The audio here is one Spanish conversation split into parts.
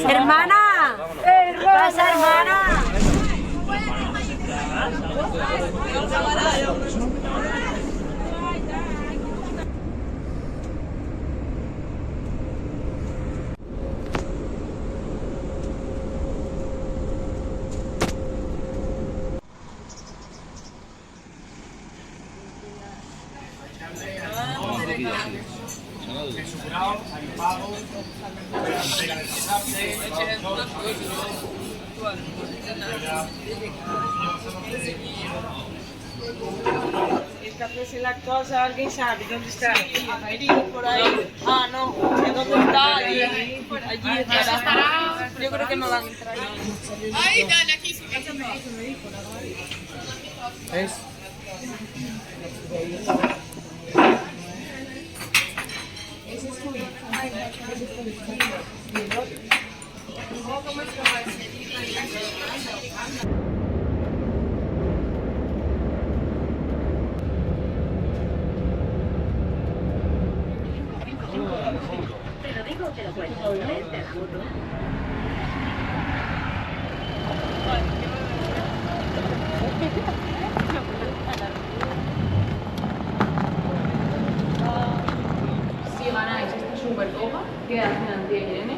Hermana, pasa hermana. El café sin lactosa, ¿alguien sabe dónde está? Ahí, por ahí. Ah, no. ¿Dónde está? Allí estará. Yo creo que no van a entrar. Ahí, dale, aquí sí. Es. Te lo cuento, vente a la moto. Si ganáis esta Supercopa, queda al final de Irene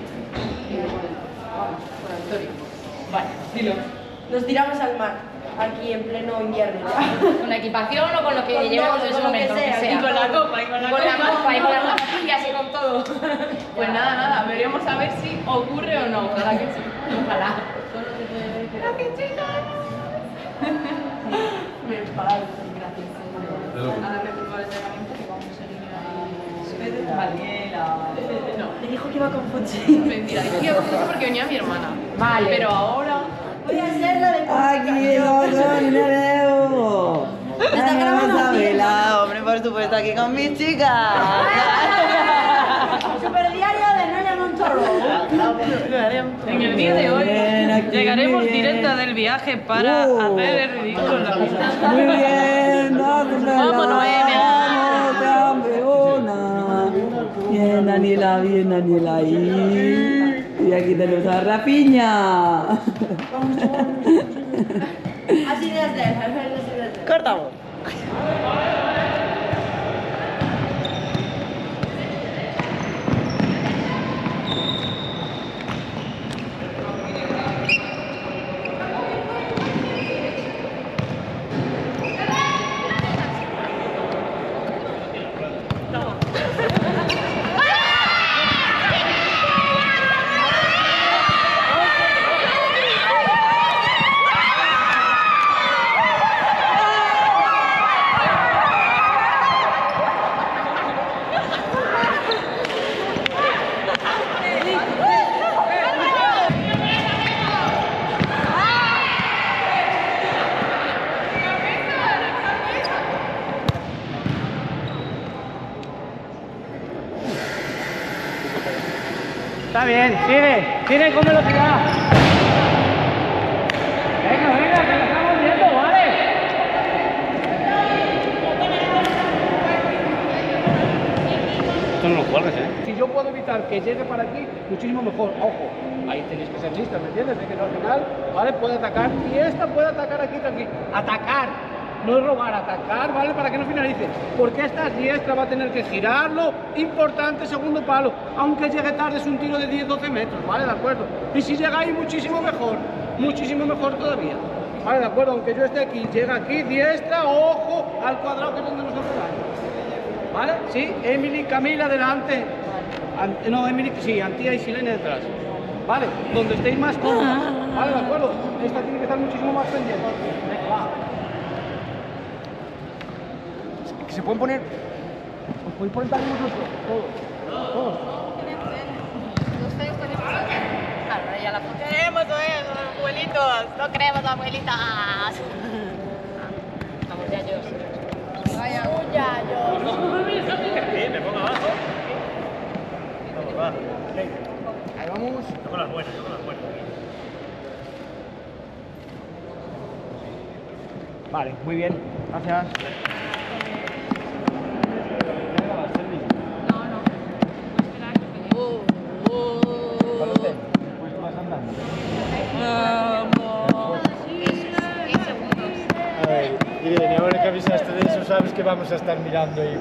y vamos, con la victoria. Vale, dilo. Nos tiramos al mar, aquí en pleno invierno. ¿Con la equipación o con lo que llevemos en ese momento? Lo que sea. Y con la copa, y con la Con la copa. copa y con las zapatillas y con todo. Pues nada, veremos a ver si ocurre o no. Ojalá que sí. Ojalá. Me enfadado, gracias. Ahora me preparo el tratamiento que vamos a ir a... Daniela. No, Me dijo que iba con Fuchi. mentira, dije que iba a coger porque venía mi hermana. Vale. Pero ahora... Voy a hacer la de Aquí otro Leo. ¿Está grabando? Isabela, hombre, por supuesto, aquí con mis chicas. Superdiario de Noelia Montoro. En el día de hoy Bien, aquí, llegaremos muy bien. directa del viaje para hacer el ridículo en la pista. Muy bien, Vamos, Noelia. Vamos, campeona. Bien, Daniela, ahí. Y aquí tenemos a Rapiña. Así de hacer. Cortamos. Está bien, sigue con velocidad. Venga, que lo estamos viendo, ¿vale? Esto no lo cuelgues, Si yo puedo evitar que llegue para aquí, muchísimo mejor. Ojo, ahí tenéis que ser listos, ¿me entiendes? De que al final, ¿vale? Puede atacar y esta puede atacar aquí tranquilo. Atacar. No es robar, atacar, ¿vale? Para que no finalice. Porque esta diestra va a tener que girarlo. Importante, segundo palo. Aunque llegue tarde, es un tiro de 10-12 metros, ¿vale? De acuerdo. Y si llega ahí, muchísimo mejor todavía. Vale, de acuerdo. Aunque yo esté aquí, llega aquí, diestra, ojo al cuadrado que es donde nosotros vamos. ¿Vale? Sí, Emily, Camila, adelante. No, Emily, sí, Antía y Silene detrás. ¿Vale? Donde estéis más cómodos. ¿Vale? De acuerdo. Esta tiene que estar muchísimo más pendiente. Venga, va. Se pueden poner. Os podéis poner también vosotros, todos. Ahora ya la queremos, abuelitos. No queremos abuelitas. Vamos, yayos. Vaya, yayos. Me pongo abajo. Vamos, va. Ahí vamos. Yo con las buenas. Vale, muy bien. Gracias. vamos a estar mirando ahí.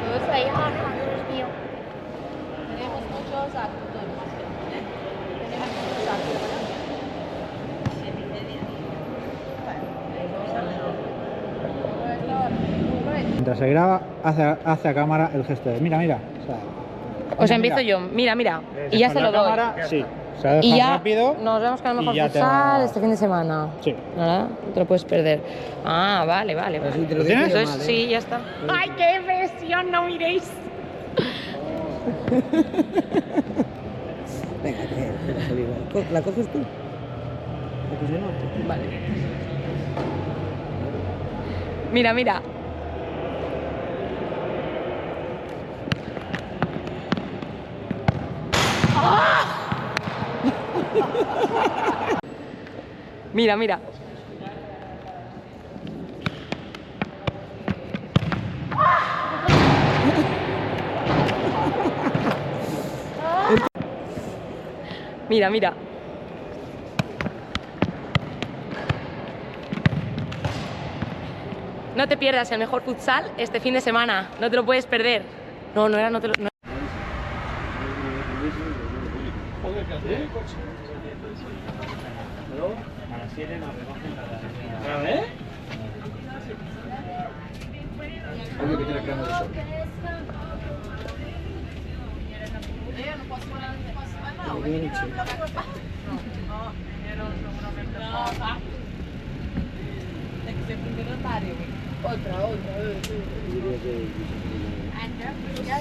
Todos ahí, oh no, Dios mío. Tenemos muchos actores. Tenemos muchos actores. Mientras se graba, hace a cámara el gesto de mira, mira. O sea, empiezo yo, mira, mira. Y ya se lo doy. Sí, se ha dejado Y ya rápido. nos vemos con el mejor y ya te futsal va- este fin de semana. Sí. ¿Verdad? No te lo puedes perder. Ah, vale, vale. Pero vale. si te lo ¿Lo tienes? dije yo Entonces, mal, sí, ya está. ¡Ay, qué versión! No miréis. Venga, que va a salir. ¿La coges tú? ¿La coges yo no? Vale. Mira, mira. Mira, mira. Mira, mira. No te pierdas el mejor futsal este fin de semana. No te lo puedes perder. No, no era, no te lo... no.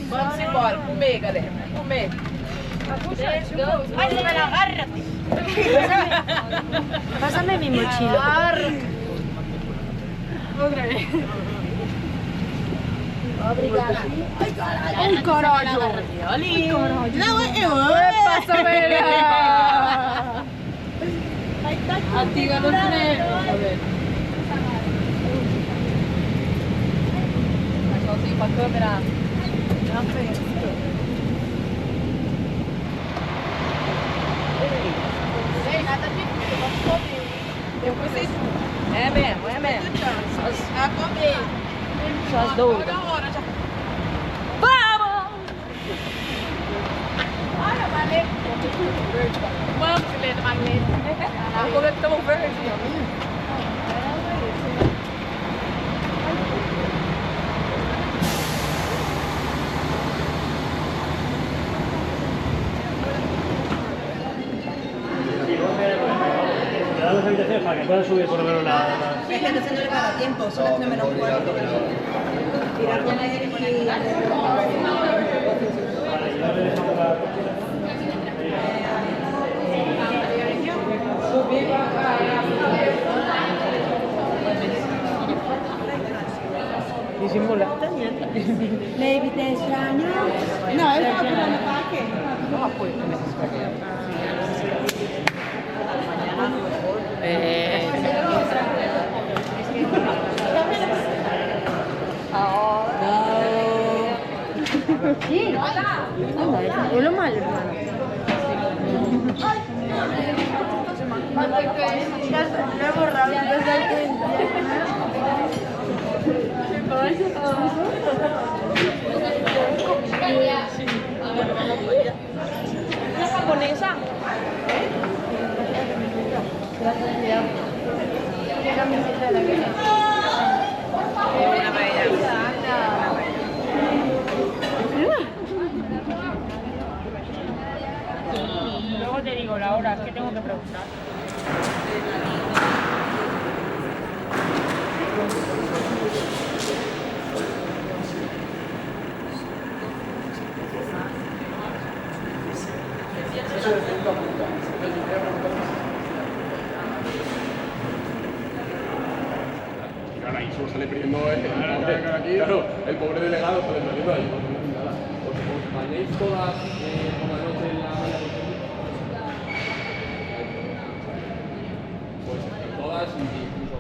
Vamos embora, comer, galera. Comer. Ay, me la agárrate. Pásame mi mochila. Obrigada. Un caralho. Não, pásamela. Antiga no freno. A ver. Mas sozinho pra câmera. Na frente. Ei, nada de comer. Depois vocês... É mesmo, é mesmo. A comer. Suas dúvidas. Toda hora já. Olha, valeu. Vamos, Helena, magnético. Como é que estamos verde? Te damos habitaciones para que puedan subir por lo menos la... Es que entonces no le va a dar tiempo, son las 3 menos cuarto. Tirar con él y... Vale, ya te dejamos la... Disimula. Baby, te extraño. No, él estaba pegando ataque. No, pues. Es lo malo, hermano. Lo he borrado desde el 30. ¿Una japonesa? Luego te digo la hora, es que tengo que preguntar. Claro, ahí solo sale perdiendo claro, el pobre delegado sale perdiendo ahí. Nada. Porque como os bañáis todas por la noche en la playa, pues todas y incluso...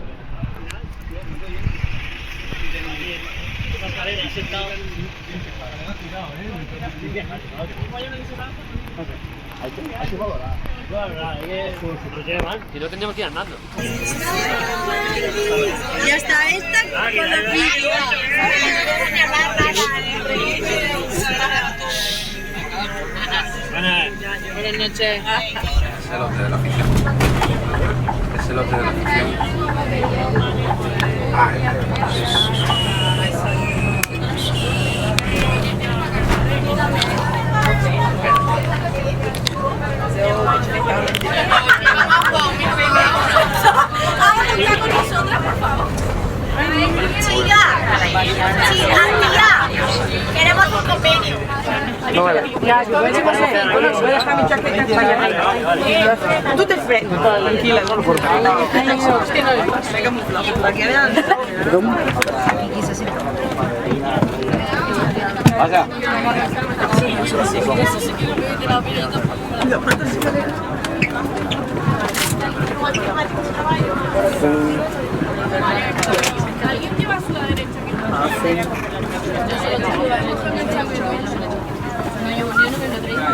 Mascarena, sentado. Hay que valorar. La verdad, es que nos llevan y no tendríamos que ir andando. Ya está esta con los vídeos. Buenas noches. Es el hombre de la afición. Es el hombre de la afición. Ahora con nosotras, por favor. Chica, tía, queremos un convenio. Tú te frenas. Tranquila, no lo cortes. Es que no le pasa. Hay camuflaje para que vean. Vaya. ¿Alguien lleva a la derecha? Yo solo tengo la derecha enganchada, pero no llevo ni uno que no derecha.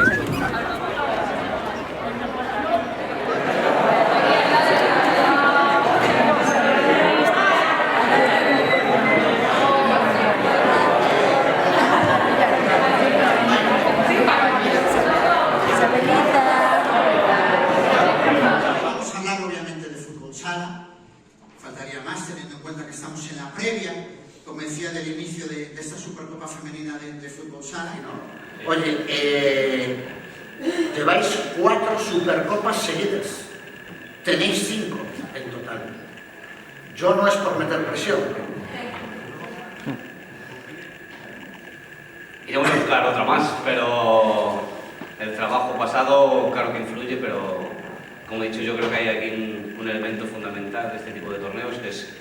Vamos a hablar obviamente de fútbol sala. Faltaría más teniendo en cuenta que estamos en la previa, como decía, del inicio de esta Supercopa Femenina de fútbol sala. Oye, lleváis 4 Supercopas seguidas. Tenéis 5 en total. Yo no es por meter presión. Iremos a buscar otra más, pero el trabajo pasado claro que influye, pero como he dicho, yo creo que hay aquí un elemento fundamental de este tipo de torneos, que es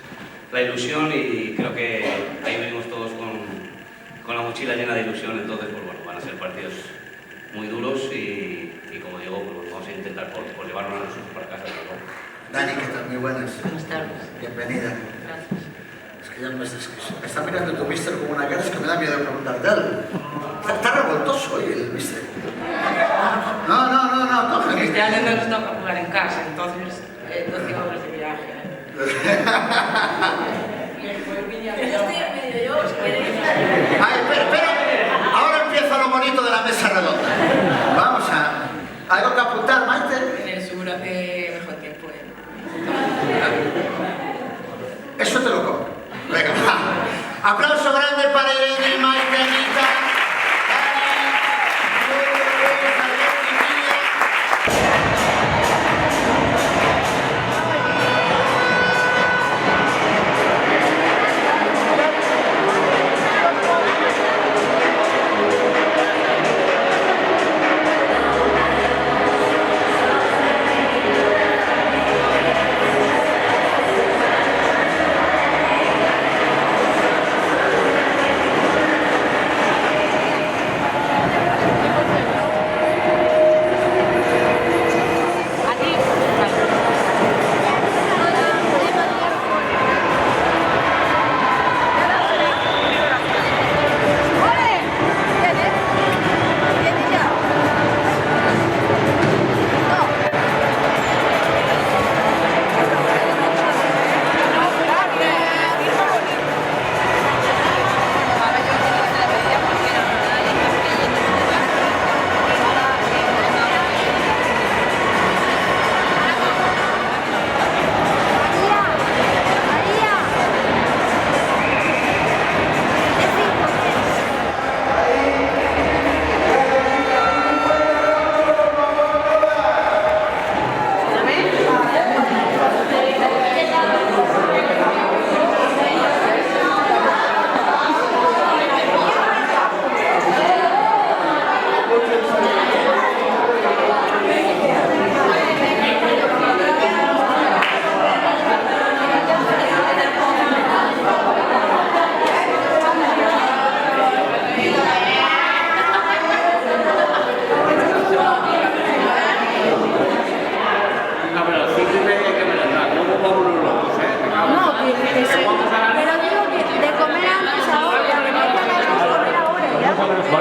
la ilusión, y creo que ahí venimos todos con la mochila llena de ilusión. Entonces, pues bueno, van a ser partidos muy duros y como digo, pues vamos a intentar por llevarnos a nosotros para casa. Dani, ¿qué tal? Muy buenas. Buenas tardes. Bienvenida. Gracias. Es que ya me está mirando tu mister como una cara, es que me da miedo preguntarte algo. Está revoltoso hoy el mister. No, coge. Este año no nos toca jugar en casa, entonces 12 horas de viaje. Yo estoy en medio, yo os quiero. Ay, espera. Ahora empieza lo bonito de la mesa redonda. Vamos a... ¿Algo que apuntar, Maite? En el sur hace mejor tiempo. Eso te lo compro. Venga, aplauso grande para Irene y Maite, Anita.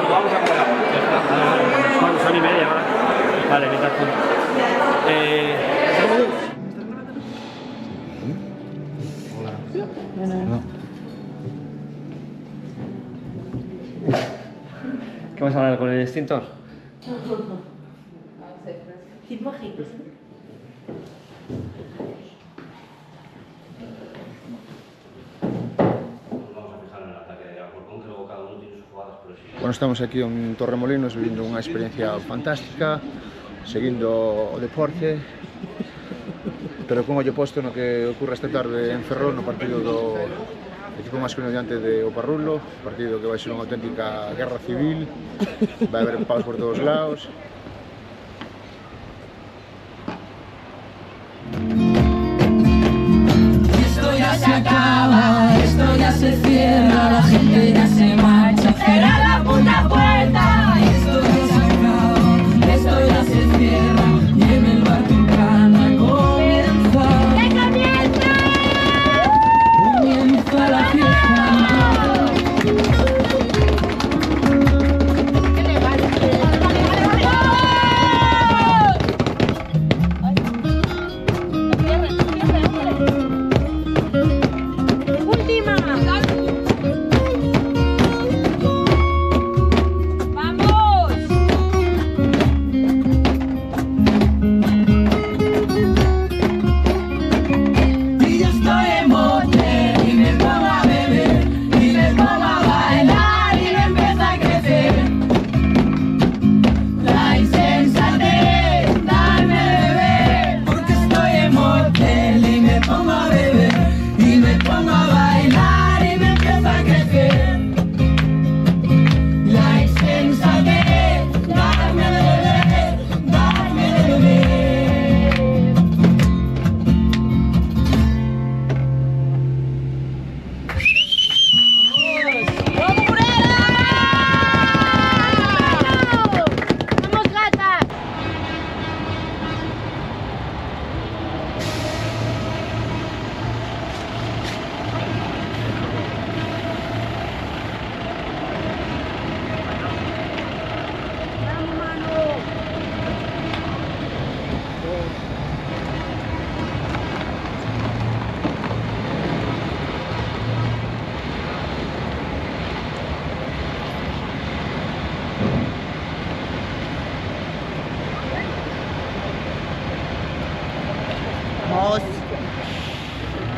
Vamos a comer ahora. Son y media ahora. No. ¿Qué vas a hablar con el extintor? Hit mágico. Bueno, estamos aquí en Torremolinos vivindo unha experiencia fantástica, seguindo o deporte, pero con ollo posto no que ocurre esta tarde en Ferrol no partido do equipo masculino diante de Oparrulo, partido que vai ser unha auténtica guerra civil, vai haber paus por todos lados. Esto ya se acaba, esto ya se cierra, la gente ya se marcha. ¡Cierra la puta puerta! Esto ya se acaba, esto ya se cierra, y en el bar Turcana comienza. ¡Que comienza! Comienza la fiesta.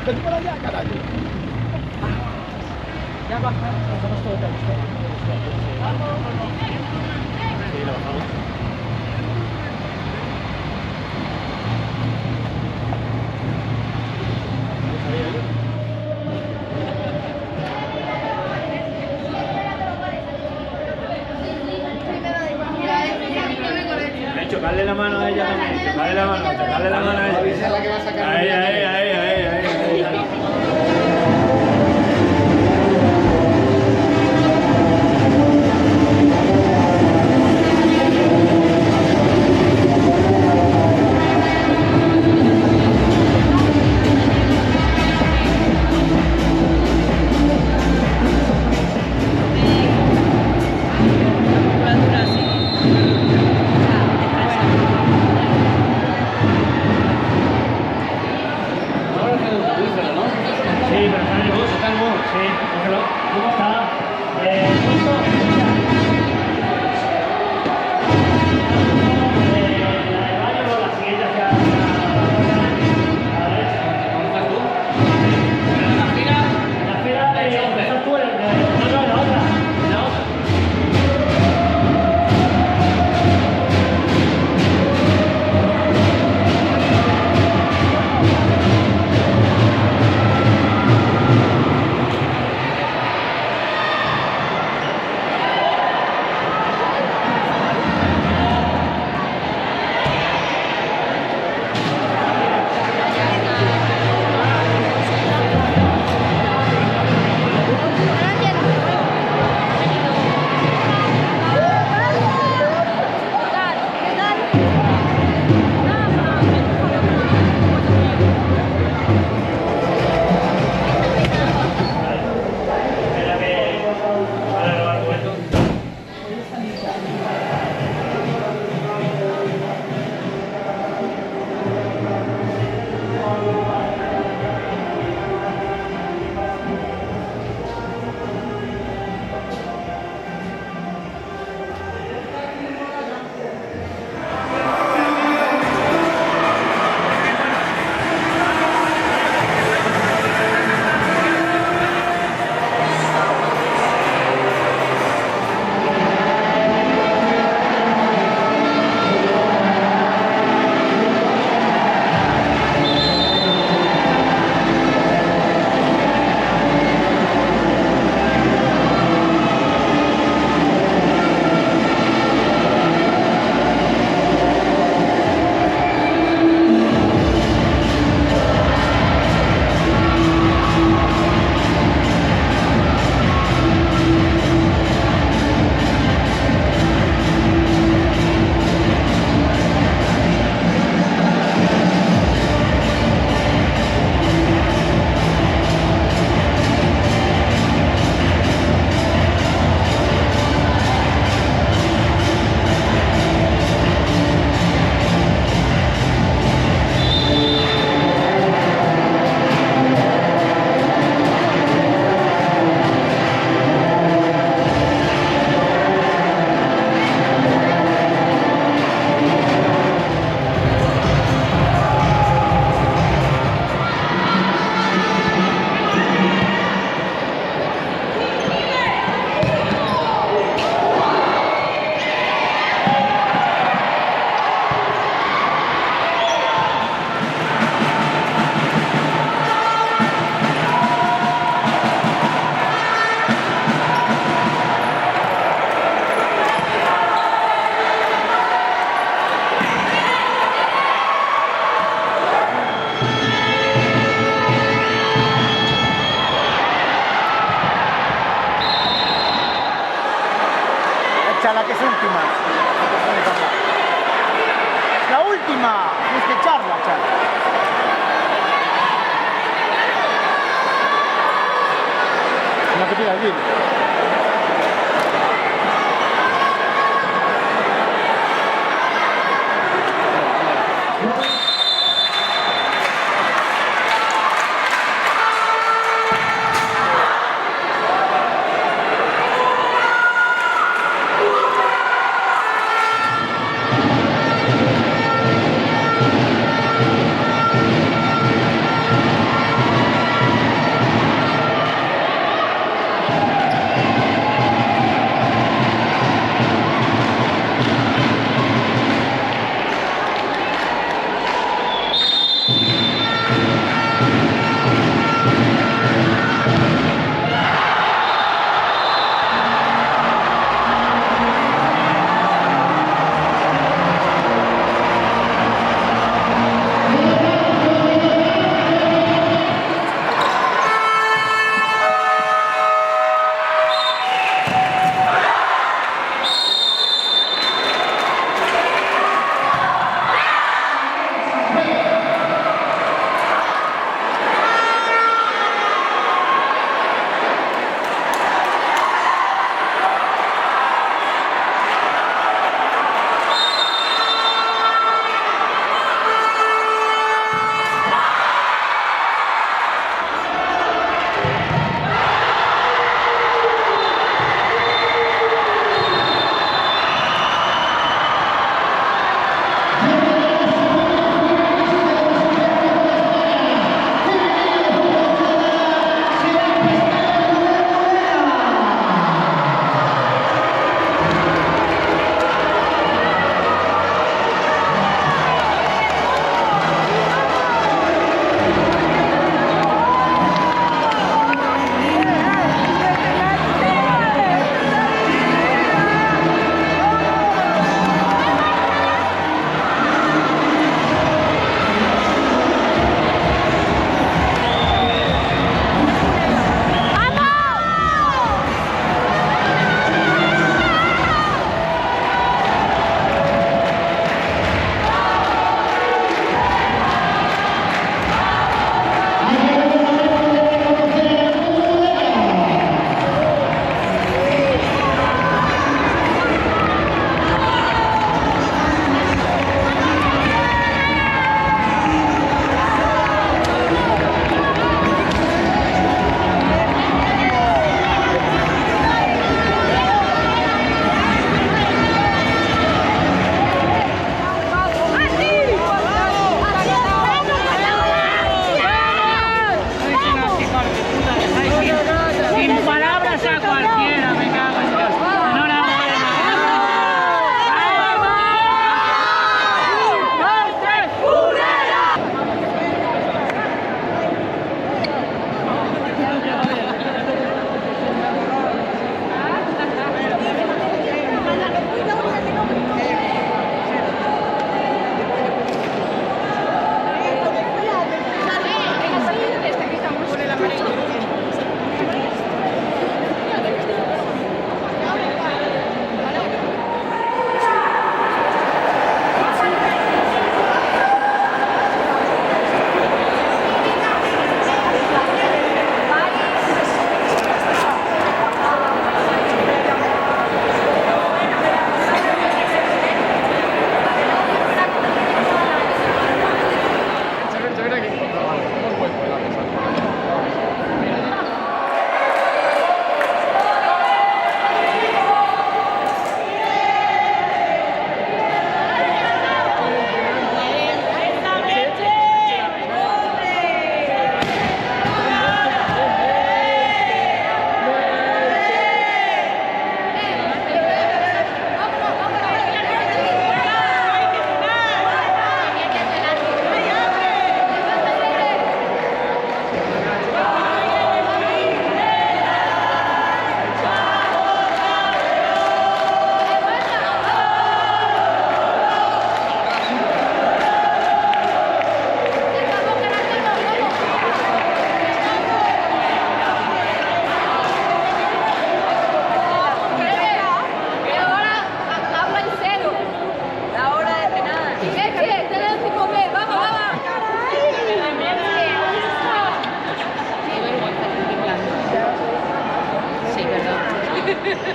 Vete por allá, carajo. Ya baja, pasamos todo el tiempo. Sí, lo bajamos. Chocarle la mano a ella también, chocarle la mano a ella. Esa es la que va a sacar. Ahí. Ahora Chala, que es última. La última. Tienes que echarla, Chala. Una que tira el vídeo.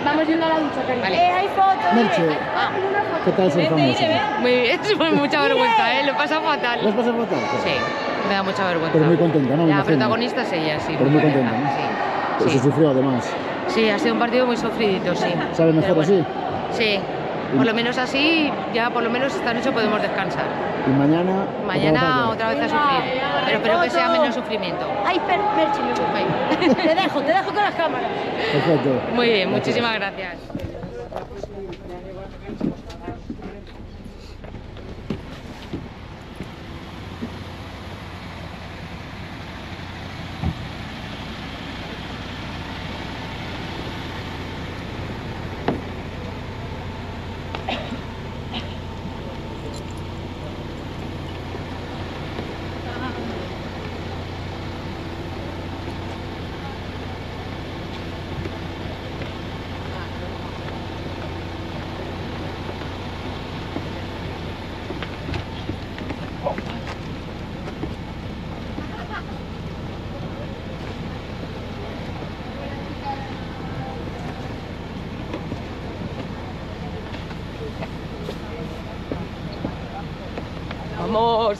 Vamos yendo a la ducha, cariño. Vale. Hay fotos. Merche, ¿qué tal ser famosa? Muy bien, es mucha vergüenza, lo he pasado fatal. ¿Lo has pasado fatal? Sí, me da mucha vergüenza. Pero muy contenta, ¿no? Me La imagino. protagonista es ella, sí. Pero muy contenta, ¿no? Sí. Se sufrió además. Sí, ha sido un partido muy sufridito, sí. ¿Sabe mejor Pero bueno, así? Sí, por lo menos así, ya por lo menos esta noche podemos descansar. Y mañana... Mañana otra vez a sufrir, pero espero que sea menos sufrimiento. Ay, Merche, me voy. Te dejo con las cámaras. Perfecto. Muy bien, muchísimas gracias. Vamos.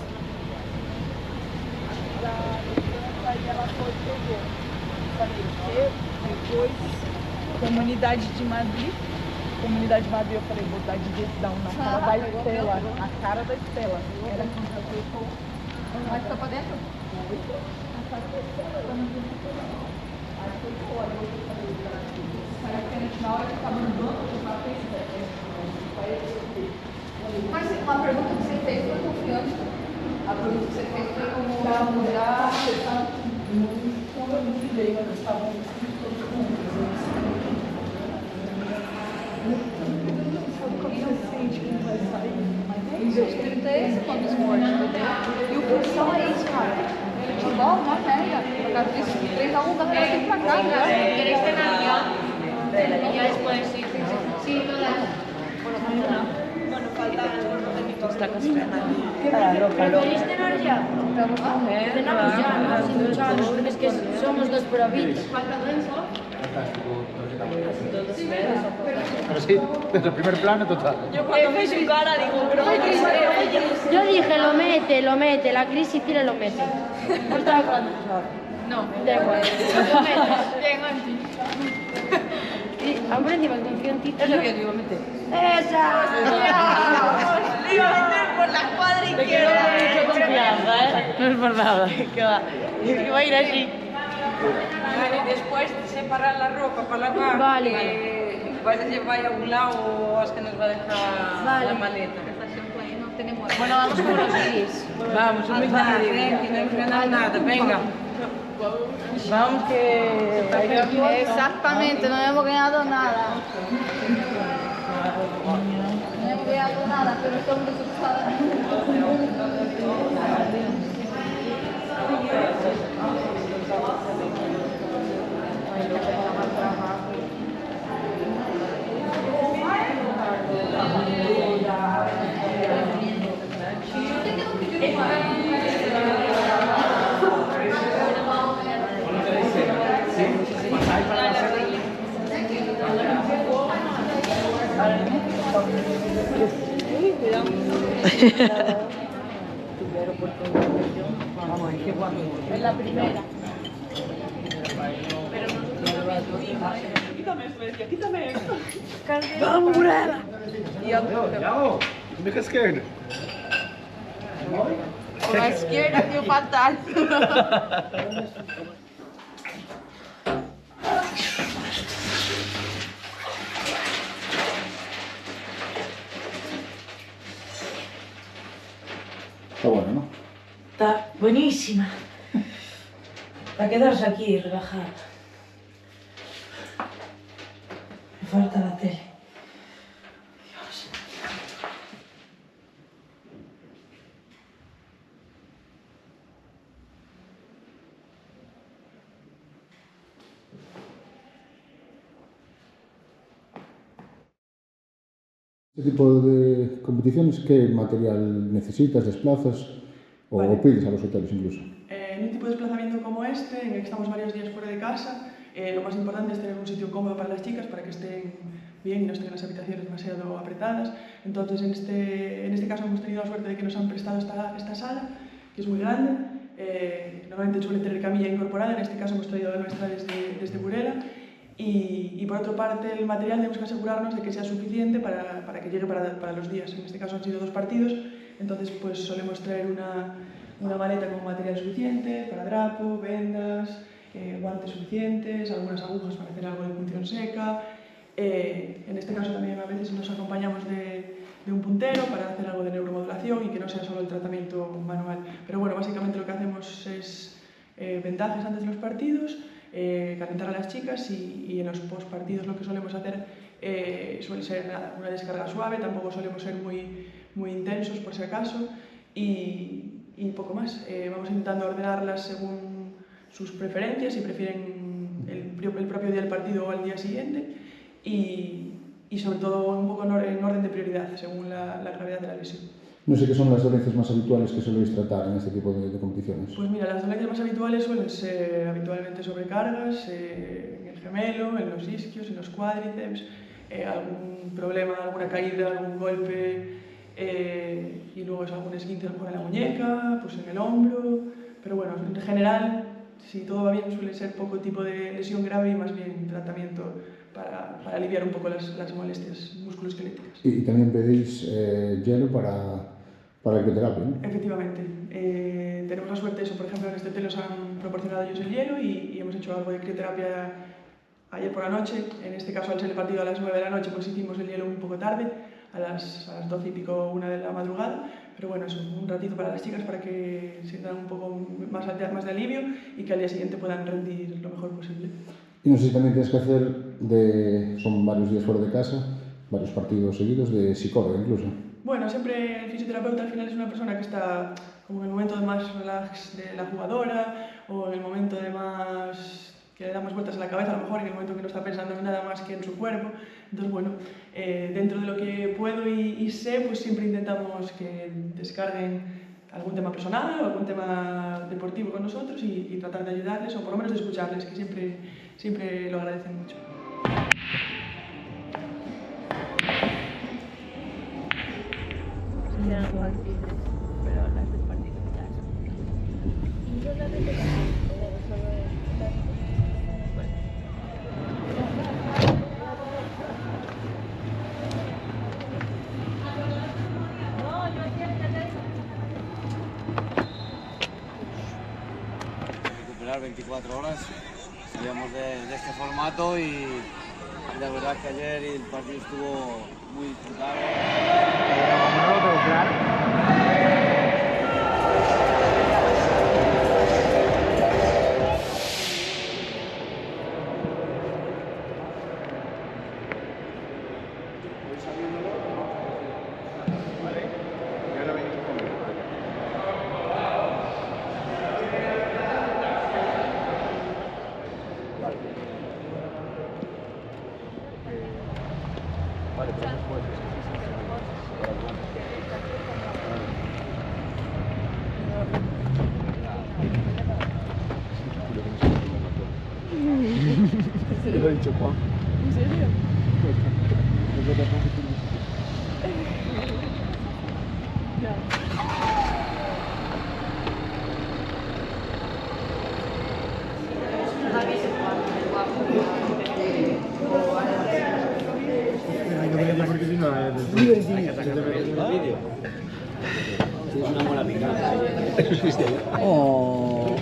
Depois, Comunidade de Madrid. Comunidade de Madrid, eu falei, vou dar de dar na cara da Estela. A cara da Estela. Era Vai ficar pra dentro? Na hora que estava no banco, eu falei, mas uma pergunta que você fez foi confiante. A pergunta que você fez foi como mudar a questão. Quando eu me dei, mas estavam o espírito é esse quando esporte, entendeu? E o futsal é isso, cara. Futebol, uma merda. Por causa disso, 3-1 da Real tem pra cá, né? ¿Queréis cenar ya? Y ya después, sí. Sí, todas. Bueno, falta está ¿Queréis cenar ya? Cenamos ya, ¿no? Sin ducharnos. Es que somos dos bravitos. Pero sí, desde el primer plano total. Yo cuando vi su cara digo, pero Yo dije, lo mete, la crisis tira lo mete. No estaba hablando. No. Da igual. Lo mete. Bien, antes. Hombre, encima confío en ti. es lo que yo digo, mete. ¡Esa! Le iba a meter por la escuadra izquierda. Mucha confianza, ¿eh? No es por nada, que va. Que va a ir así. Y después separar la ropa para lavar. Vale. Vais a llevar a un lado o es que nos va a dejar la maleta. Bueno, vamos con los guiris. Vamos, un que no hay que ganar nada, venga. Vamos que... Exactamente, no hemos ganado nada. No hemos ganado nada, pero estamos asustadas. Vamos, qué guapo. Es la primera. Quítame esto. ¡Vamos, Murela! Yago, me dejas scared. Con la izquierda, tío, fatal. Está bueno, ¿no? Está buenísima. Para quedarse aquí relajada. Me falta la tele. Dios. Este tipo de competiciones, ¿qué material necesitas, desplazas o pides a los hoteles incluso? En un tipo de desplazamiento como este, en el que estamos varios días fuera de casa, Lo más importante es tener un sitio cómodo para las chicas, para que estén bien y no estén en las habitaciones demasiado apretadas. Entonces, en este caso hemos tenido la suerte de que nos han prestado esta sala, que es muy grande. Normalmente suele tener camilla incorporada, en este caso hemos traído la nuestra desde Burela. Y por otra parte, el material tenemos que asegurarnos de que sea suficiente para que llegue para los días. En este caso han sido 2 partidos, entonces pues solemos traer una maleta con material suficiente para drapo, vendas, guantes suficientes, algunas agujas para hacer algo de punción seca. En este caso también a veces nos acompañamos de un puntero para hacer algo de neuromodulación y que no sea solo el tratamiento manual. Pero bueno, básicamente lo que hacemos es vendajes antes de los partidos, calentar a las chicas y en los postpartidos lo que solemos hacer suele ser una descarga suave, tampoco solemos ser muy intensos por si acaso y poco más. Vamos intentando ordenarlas según sus preferencias, si prefieren el propio día del partido o al día siguiente y sobre todo un poco en orden de prioridad según la gravedad de la lesión. No sé qué son las dolencias más habituales que soléis tratar en este tipo de competiciones. Pues mira, las dolencias más habituales suelen ser habitualmente sobrecargas en el gemelo, en los isquios, en los cuádriceps, algún problema, alguna caída, algún golpe y luego es algún esguince en la muñeca, pues en el hombro, pero bueno, en general, si todo va bien, suele ser poco tipo de lesión grave y más bien tratamiento para aliviar un poco las molestias musculoesqueléticas. Y también pedís hielo para la crioterapia, ¿no? Efectivamente. Tenemos la suerte, por ejemplo, en este hotel nos han proporcionado ellos el hielo y hemos hecho algo de crioterapia ayer por la noche. En este caso, al ser el partido a las 9 de la noche, pues hicimos el hielo un poco tarde, a las 12 y pico, 1 de la madrugada. Pero bueno, es un ratito para las chicas para que sientan un poco más de alivio y que al día siguiente puedan rendir lo mejor posible. Y no sé si también tienes que hacer, son varios días fuera de casa, varios partidos seguidos, de psicólogo incluso. Bueno, siempre el fisioterapeuta al final es una persona que está como en el momento de más relax de la jugadora o en el momento de más que le da más vueltas a la cabeza, a lo mejor en el momento que no está pensando en nada más que en su cuerpo. Entonces, bueno, dentro de lo que puedo y sé, pues siempre intentamos que descarguen algún tema personal o algún tema deportivo con nosotros y tratar de ayudarles o por lo menos de escucharles, que siempre lo agradecen mucho. Pero las del partido ya recuperar 24 horas, salíamos de este formato y la verdad que ayer el partido estuvo muy disputado. No lo tengo claro. Se lo he dicho Juan. ¿En serio? Tienes una mola picada. Oh.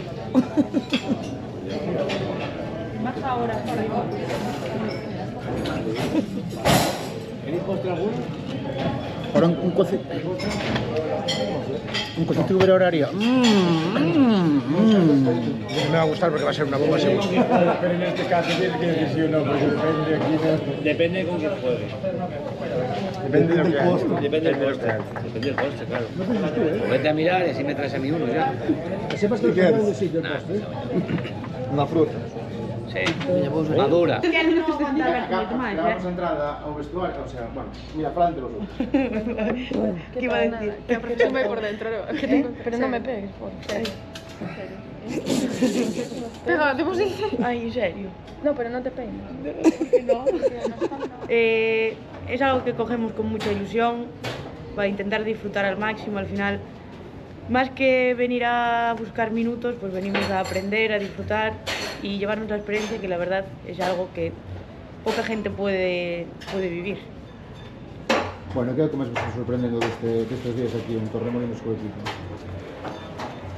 Baja ahora, por ahí. ¿Queréis postre alguno? Ahora un cocido de horario. Me va a gustar porque va a ser una bomba seguro. Pero en este caso tienes que decir sí o no, porque depende aquí no. Depende con quién juegue. Depende del costo. Depende del coste. Depende del coste, claro. Vete a mirar y así me traes a mí uno ya. ¿Sepas que quieres de sitio postre? Una fruta. Sí, madura. Vamos a entrar ao vestuario, o sea, bueno, mira, para adelante los otros. ¿Qué iba a decir? Que aproxime por dentro, pero no me pegues, por favor. Pégate, pues dice. Ay, en serio. No, pero no te peinas. No. Es algo que cogemos con mucha ilusión para intentar disfrutar al máximo. Al final, más que venir a buscar minutos, pues venimos a aprender, a disfrutar y llevarnos la experiencia, que la verdad es algo que poca gente puede vivir. Bueno, ¿qué es lo que más os está sorprendiendo de estos días aquí en Torremolinos con el equipo?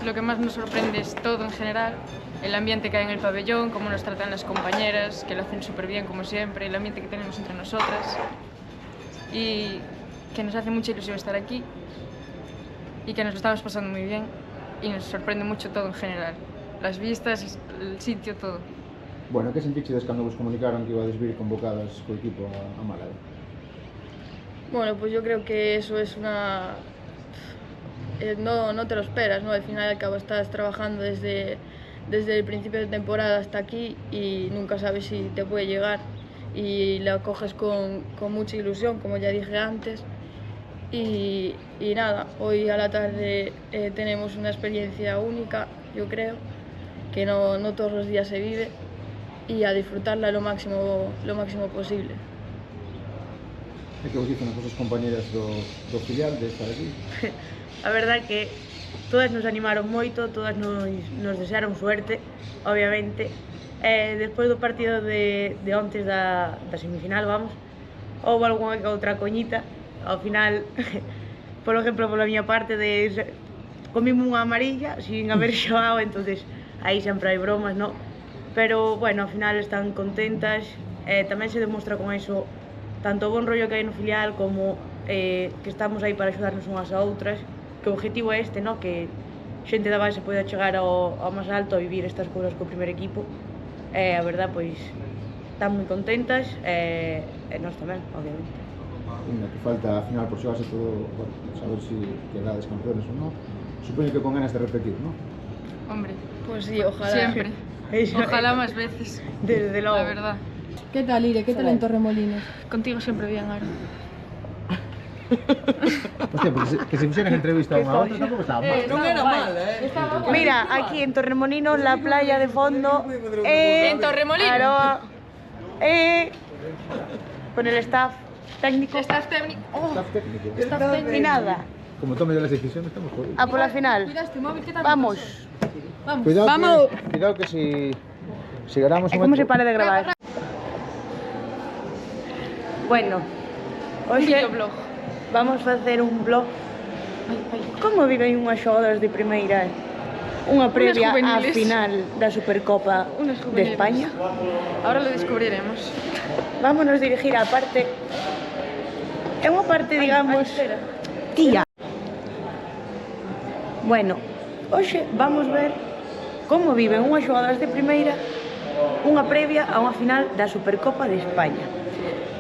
Lo que más nos sorprende es todo en general, el ambiente que hay en el pabellón, cómo nos tratan las compañeras, que lo hacen súper bien como siempre, el ambiente que tenemos entre nosotras y que nos hace mucha ilusión estar aquí y que nos lo estamos pasando muy bien y nos sorprende mucho todo en general, las vistas, el sitio, todo. Bueno, ¿qué sentistedes cando vos comunicaron que ibades vir convocadas co equipo a Málaga? Bueno, pues yo creo que eso es una... no te lo esperas, ¿no? Al final y al cabo estás trabajando desde el principio de temporada hasta aquí y nunca sabes si te puede llegar y la coges con mucha ilusión, como ya dije antes. Y nada, hoy a la tarde tenemos una experiencia única, yo creo, que no todos los días se vive y a disfrutarla lo máximo posible. E que vos dicen as vosas compañeras do filial de estar aquí? A verdad que todas nos animaron moito, todas nos desearon suerte, obviamente. Despois do partido de ontes da semifinal, vamos, houve algunha que outra coñita. Ao final, por exemplo, pola miña parte, comíme unha amarilla sin haber xogado, entonces aí sempre hai bromas, no? Pero, bueno, ao final están contentas, tamén se demostra con eso tanto o bon rollo que hai no filial como que estamos aí para axudarnos unhas a outras, que o objetivo é este, no? Que xente da base poida chegar ao máis alto a vivir estas cousas co primer equipo. A verdad, pois, están moi contentas e nós tamén, obviamente. Ainda que falta a final por xogarse todo, bueno, saber si quedades campeones ou non. Supoño que con ganas de repetir, non? Hombre, pues sí, ojalá. Siempre. Ojalá más veces. Desde luego. La verdad. ¿Qué tal, Ire? ¿Qué tal en Torremolinos? Contigo siempre bien, Aro. Hostia, pues que se pusieran entrevista a unha outra tampouco estaba mal. Non era mal, Mira, aquí en Torremolinos, la playa de fondo. En Torremolinos. Aroa. Con el staff técnico. Staff técnico. Staff técnico. Y nada. Como tome las decisiones estamos jodidos. A por la final. Cuidaste, móvil, ¿qué tal? Vamos. Vamos. Cuidado que si ganamos un ¿Cómo se para de grabar? Bueno, hoxe vamos facer un vlog. Como viven unhas xogadoras de primeira, unha previa á final da Supercopa de España? Ahora lo descubriremos. Vámonos dirigir á parte. É unha parte, digamos, tía. Bueno, hoxe vamos ver como viven unhas xogadoras de primeira unha previa a unha final da Supercopa de España.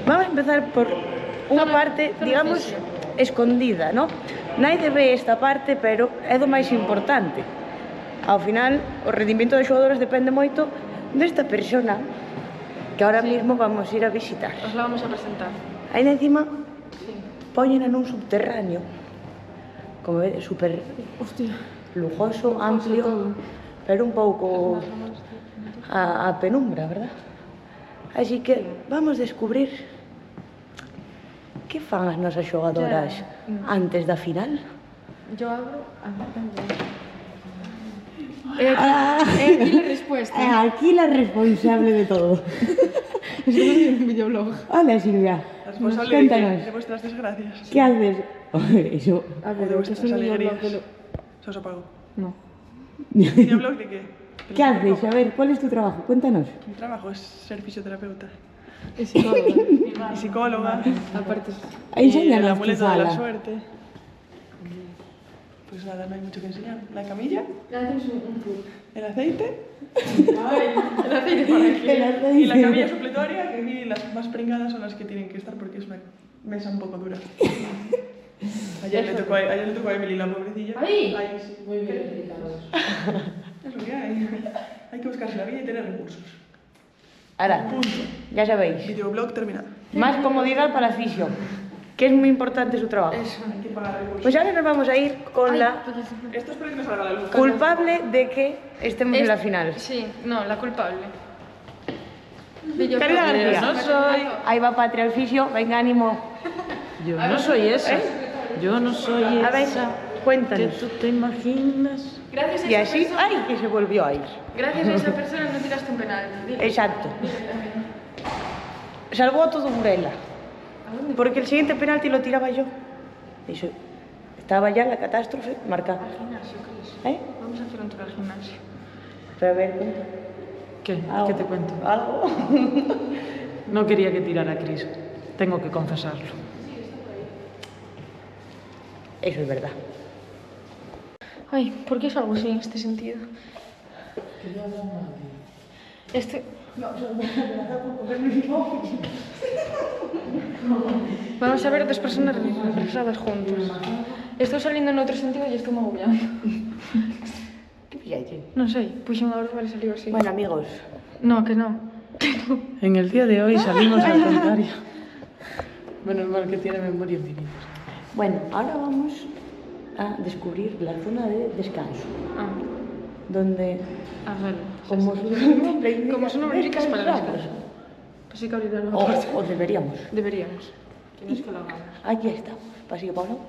Vamos a empezar por unha parte, digamos, escondida, ¿no? Naide ve esta parte, pero é do máis importante. Ao final, o rendimento dos xogadores depende moito desta persona que ahora mismo vamos a ir a visitar. Os la vamos a presentar. Aí encima, póñena nun subterráneo, como vedes, super lujoso, amplio, pero un pouco a penumbra, verdad? Así que vamos a descubrir que fan as nosas xogadoras antes da final. Yo abro... aquí la respuesta. Aquí la responsable de todo. Estamos en un videoblog. Hola, Silvia. Responsable Cuéntanos. de vuestras desgracias. ¿Qué haces? Eso. A ver, De vuestras es un alegrías. videoblog. ¿Se os apagó? No. ¿Videoblog de qué? ¿Qué haces? A ver, ¿cuál es tu trabajo? Cuéntanos. Mi trabajo es ser fisioterapeuta. Y psicóloga. Y psicóloga. Aparte. Enséñanos el tu amuleto de la sala. suerte. Pues nada, no hay mucho que enseñar. La camilla. El aceite. El aceite por aquí. El aceite. Y la camilla supletoria, que aquí las más pringadas son las que tienen que estar porque es una mesa un poco dura. Ayer le tocó a Emily, la pobrecilla. ¿Ahí? Ahí sí. Muy bien explicados. Es lo que hay. Hay que buscarse la vida y tener recursos. Ahora, Punto. ya sabéis, Videoblog terminado. más comodidad para la fisio. que es muy importante su trabajo. Pues ahora nos vamos a ir con la Esto es para que no salga la luz. culpable de que estemos en la final. Sí, no, la culpable. Caridad García. No soy. Ahí va Patria Oficio, venga, ánimo. Yo no soy esa. Yo no soy A ver, esa. cuéntanos. Que tú te imaginas. Gracias a Y esa así, persona, ¡ay! Que se volvió a ir. gracias a esa persona no tiraste un penal. Exacto. Salvó a todo Burela. Porque el siguiente penalti lo tiraba yo. Eso, estaba ya la catástrofe marcada. ¿Eh? Vamos a hacer un tour al gimnasio. Pero a ver, cuenta. ¿Qué? Algo. ¿Qué te cuento? ¿Algo? No quería que tirara a Cris. Tengo que confesarlo. Eso es verdad. Ay, ¿por qué es algo así en este sentido? Vamos a ver dos personas reflejadas juntas. Estoy saliendo en otro sentido y estoy agobiando. ¿Qué pillaste? No sé, puse una hora para salir así. Bueno, amigos. No, que no. En el día de hoy salimos al contrario. Menos mal que tiene memoria infinita. Bueno, ahora vamos a descubrir la zona de descanso. Donde, vale. como su nombre indica, Como su nombre indica, es para descansamos. descansar. Pues sí que abrirá la puerta. O deberíamos. Deberíamos. Tienes que lo hagamos. Aquí estamos. Pasillo para un lado.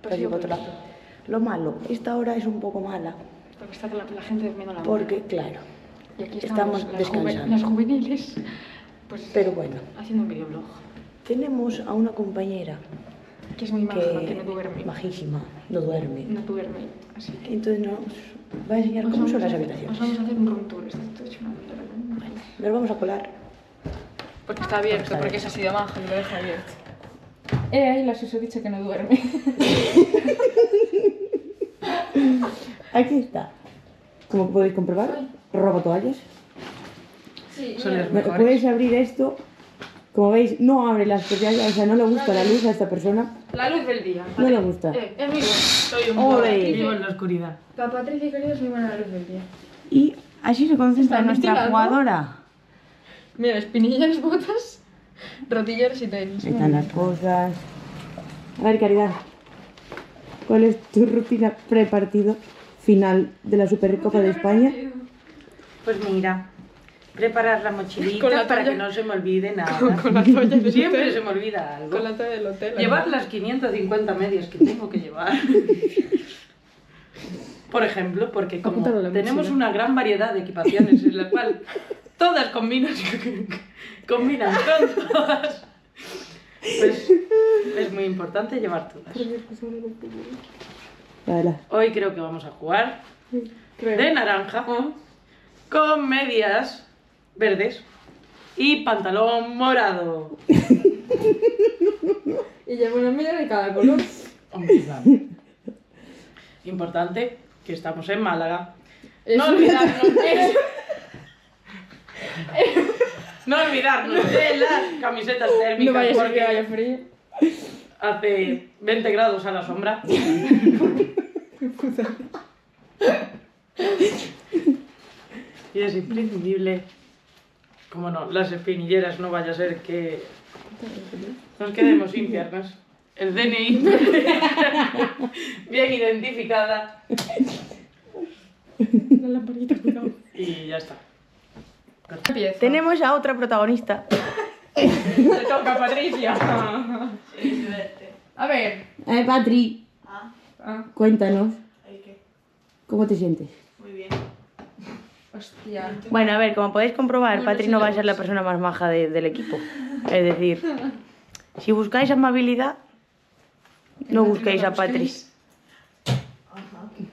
Pasillo para otro lado. Lo malo, esta hora es un poco mala. Porque está la gente durmiendo la Porque, claro, y aquí estamos descansando. las juveniles, pues, Pero bueno, haciendo un videoblog. tenemos a una compañera Que es muy maja, que no duerme. majísima, no duerme. No duerme, así que... Entonces nos va a enseñar cómo son las Nos habitaciones. vamos a hacer un room tour, está todo hecho una mierda. Vale, nos vamos a colar. Porque está abierto, porque es así de maja y lo deja abierto. Ahí la susodicha que no duerme. Aquí está. Como podéis comprobar, roba toallas. Sí, Son las Me- mejores. Puedes abrir esto. Como veis, no abre las persianas, o sea, no le gusta la luz a esta persona. La luz del día. No le gusta. Es muy buena. Soy un Ole. vivo en la oscuridad. Para Patricia y querido es muy buena la luz del día. Y así se concentra Está nuestra ventilando. jugadora. Mira, espinillas, botas, rodilleras y tenis. Ahí están las cosas. A ver, Caridad. ¿Cuál es tu rutina pre-partido final de la Supercopa de España? Pues mira, preparar la mochilita Con la para toalla. que no se me olvide nada. Con la toalla del Siempre hotel. se me olvida algo. Con la toalla del hotel. Llevar las 550 medias que tengo que llevar. Por ejemplo, porque como Apúntalo en la tenemos mochila. una gran variedad de equipaciones en la cual todas combinan con todas, pues es muy importante llevar todas. Vale. Hoy creo que vamos a jugar Creo. de naranja con medias verdes y pantalón morado. Y llevo una media de cada color. Hombre, claro. Importante que estamos en Málaga. Eso. No olvidarnos no olvidarnos de las camisetas térmicas No vaya a ser porque que haya frío. hace 20 grados a la sombra. Y es imprescindible, como no, las espinilleras, no vaya a ser que nos quedemos sin piernas. El DNI bien identificada La lamparita, cuidado. y ya está. Tenemos a otra protagonista. Te toca, Patricia. A ver. Patri, cuéntanos. ¿Cómo te sientes? Hostia. Bueno, a ver, como podéis comprobar, Patri no va a ser la persona más maja del equipo. Es decir, si buscáis amabilidad, no busquéis a Patri.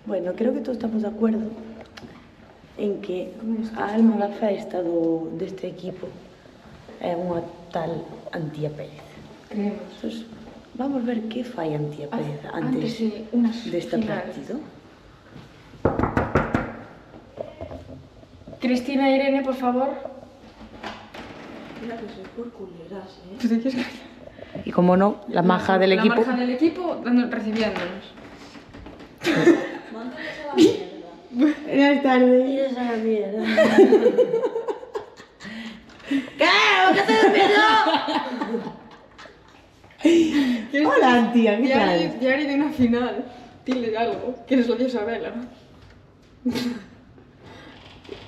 Bueno, creo que todos estamos de acuerdo en que a alma da festa deste equipo é unha tal Antía Pérez. Creemos. Entonces, vamos ver que fai Antía Pérez antes de unas deste finales. partido. Cristina e Irene, por favor. Mira que soy por culeras, Y como no, la maja del equipo. La maja del equipo recibiéndonos. Buenas tardes. Mira esa mierda. ¿Qué? ¿Por qué estoy durmiendo? Hola, tía, ¿qué tal? Diario de una final. Dile algo, que nos lo dio Isabela.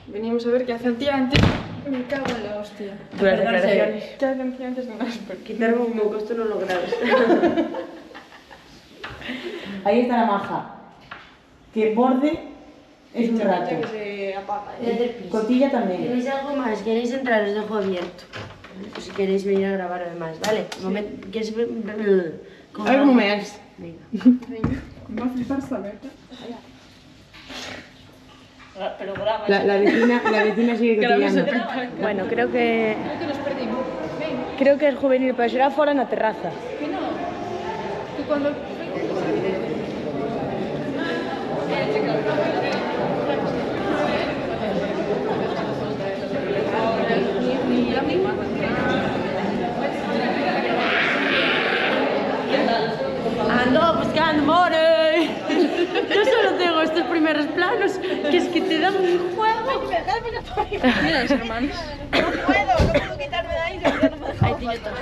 Veníamos a ver qué hace el tía antes. Me cago en la hostia. Tú las declaraciones. ¿Qué hace el tía antes de unas Quitarme un moco, esto no lo grabes. Ahí está la maja. Que borde es un rato. Que se apaga. Cotilla también. ¿Queréis algo más? ¿Queréis entrar? Os dejo abierto. Si queréis venir a grabar además, ¿vale? ¿Quieres ver? A ver cómo me haces. Venga. Me va a flipar saber. Pero graba. La vecina sigue cotillando. Bueno, creo que nos perdimos. Ven. creo que es juvenil, pero será fora na terraza. Que no. Que cuando... Ando buscando money. Yo solo tengo estos primeros planos, que es que te dan un juego. Mira, hermanos. No puedo quitarme de ahí. Ahí tiene todo.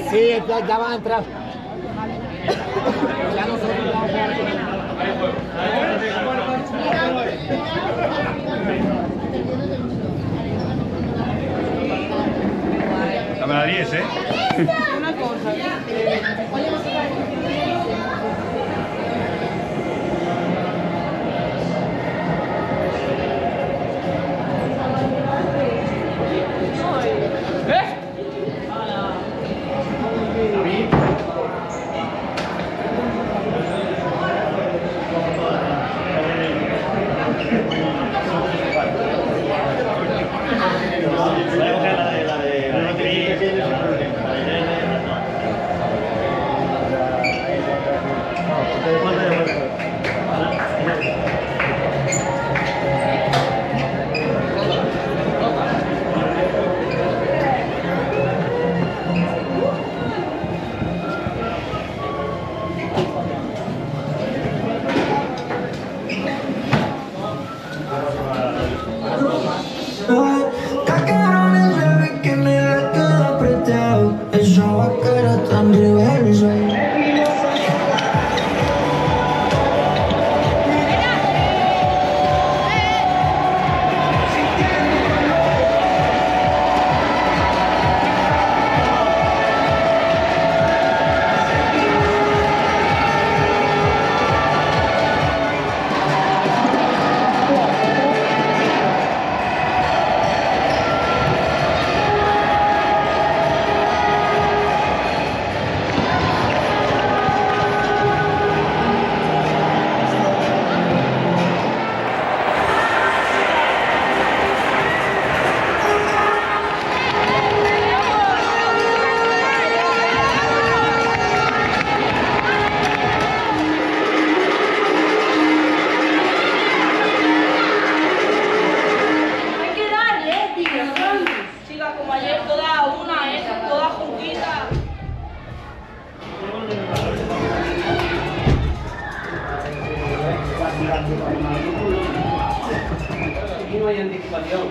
Sí, ya van a entrar. Ya nosotros vamos a Cámara 10, ¿eh? Una cosa. Aquí no hay anticipación.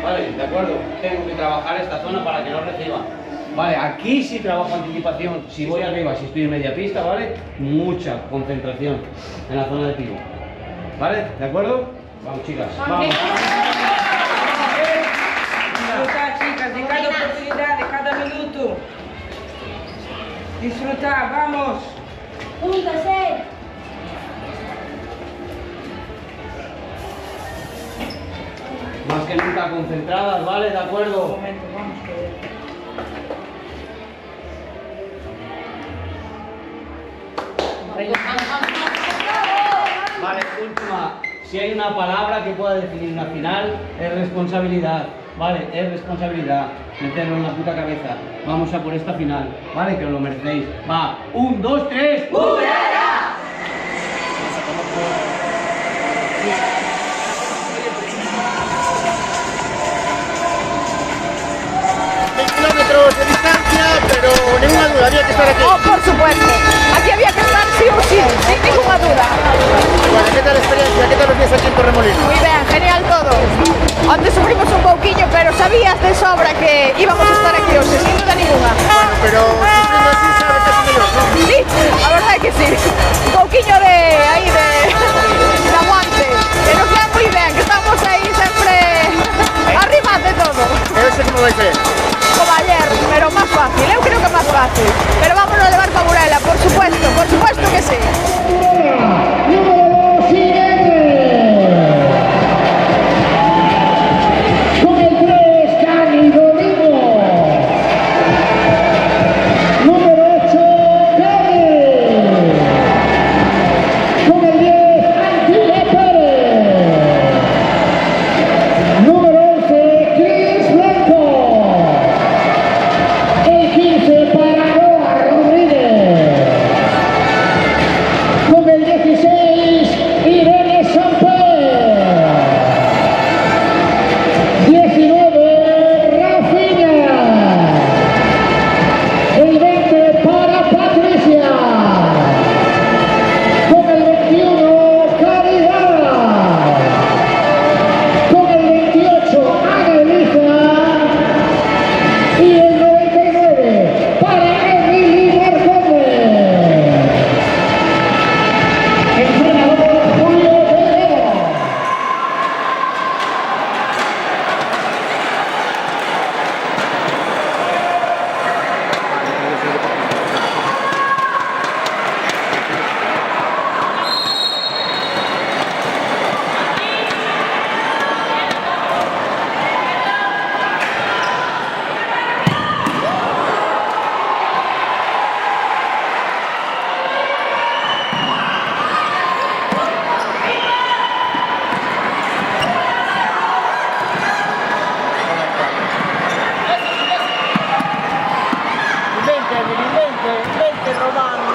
Vale, de acuerdo. Tengo que trabajar esta zona para que no reciba. Vale, aquí sí trabajo anticipación. Si voy arriba, si estoy en media pista, ¿vale? Mucha concentración en la zona de tiro. ¿Vale? ¿De acuerdo? Vamos, chicas. Vamos. Disfrutar, chicas, de cada oportunidad, de cada minuto. Disfrutar, vamos. ¡Júntase! Más que nunca concentradas, ¿vale? ¿De acuerdo? Un momento, vamos a ver. Vale, última. Si hay una palabra que pueda definir una final, es responsabilidad. Vale, es responsabilidad meterlo en la puta cabeza. Vamos a por esta final, vale, que os lo merecéis. Va, 1, 2, 3. ¡Burela! Kilómetros de distancia, pero ninguna duda, había que estar aquí. Oh, por supuesto. Aquí había que estar sí o sí, sin ninguna duda. Bueno, ¿qué tal la experiencia? ¿Qué tal los días aquí en Torremolinos? Muy bien, genial todo. Antes sufrimos un pouquiño, pero sabías de sobra que íbamos a estar aquí hoxe, sin duda ninguna. Bueno, pero sufriendo así sabes que es mellor, ¿no? Sí, a verdade é que sí. Un pouquiño de aí de aguante. Que nos queda moi ben, que estamos aí sempre arriba de todo. Ese como vai ser? Como ayer, pero más fácil, eu creo que más fácil. Pero vámonos a levar pa Burela, por supuesto que sí. Con el 3, Cani Domingo. Número 8, Cani. Con el 10, Antilla Pérez. Número 11, Cris Blanco. El 15 para Noa Rodríguez. Con el 16, Irene Samper. 19, Rafinha. El 20 para Patricia. Con el 21, Caridad. Con el 28, Ana Elisa. Y el 99 para Emily Martínez. Entrenador Julio Pedrero. Invente, Romano.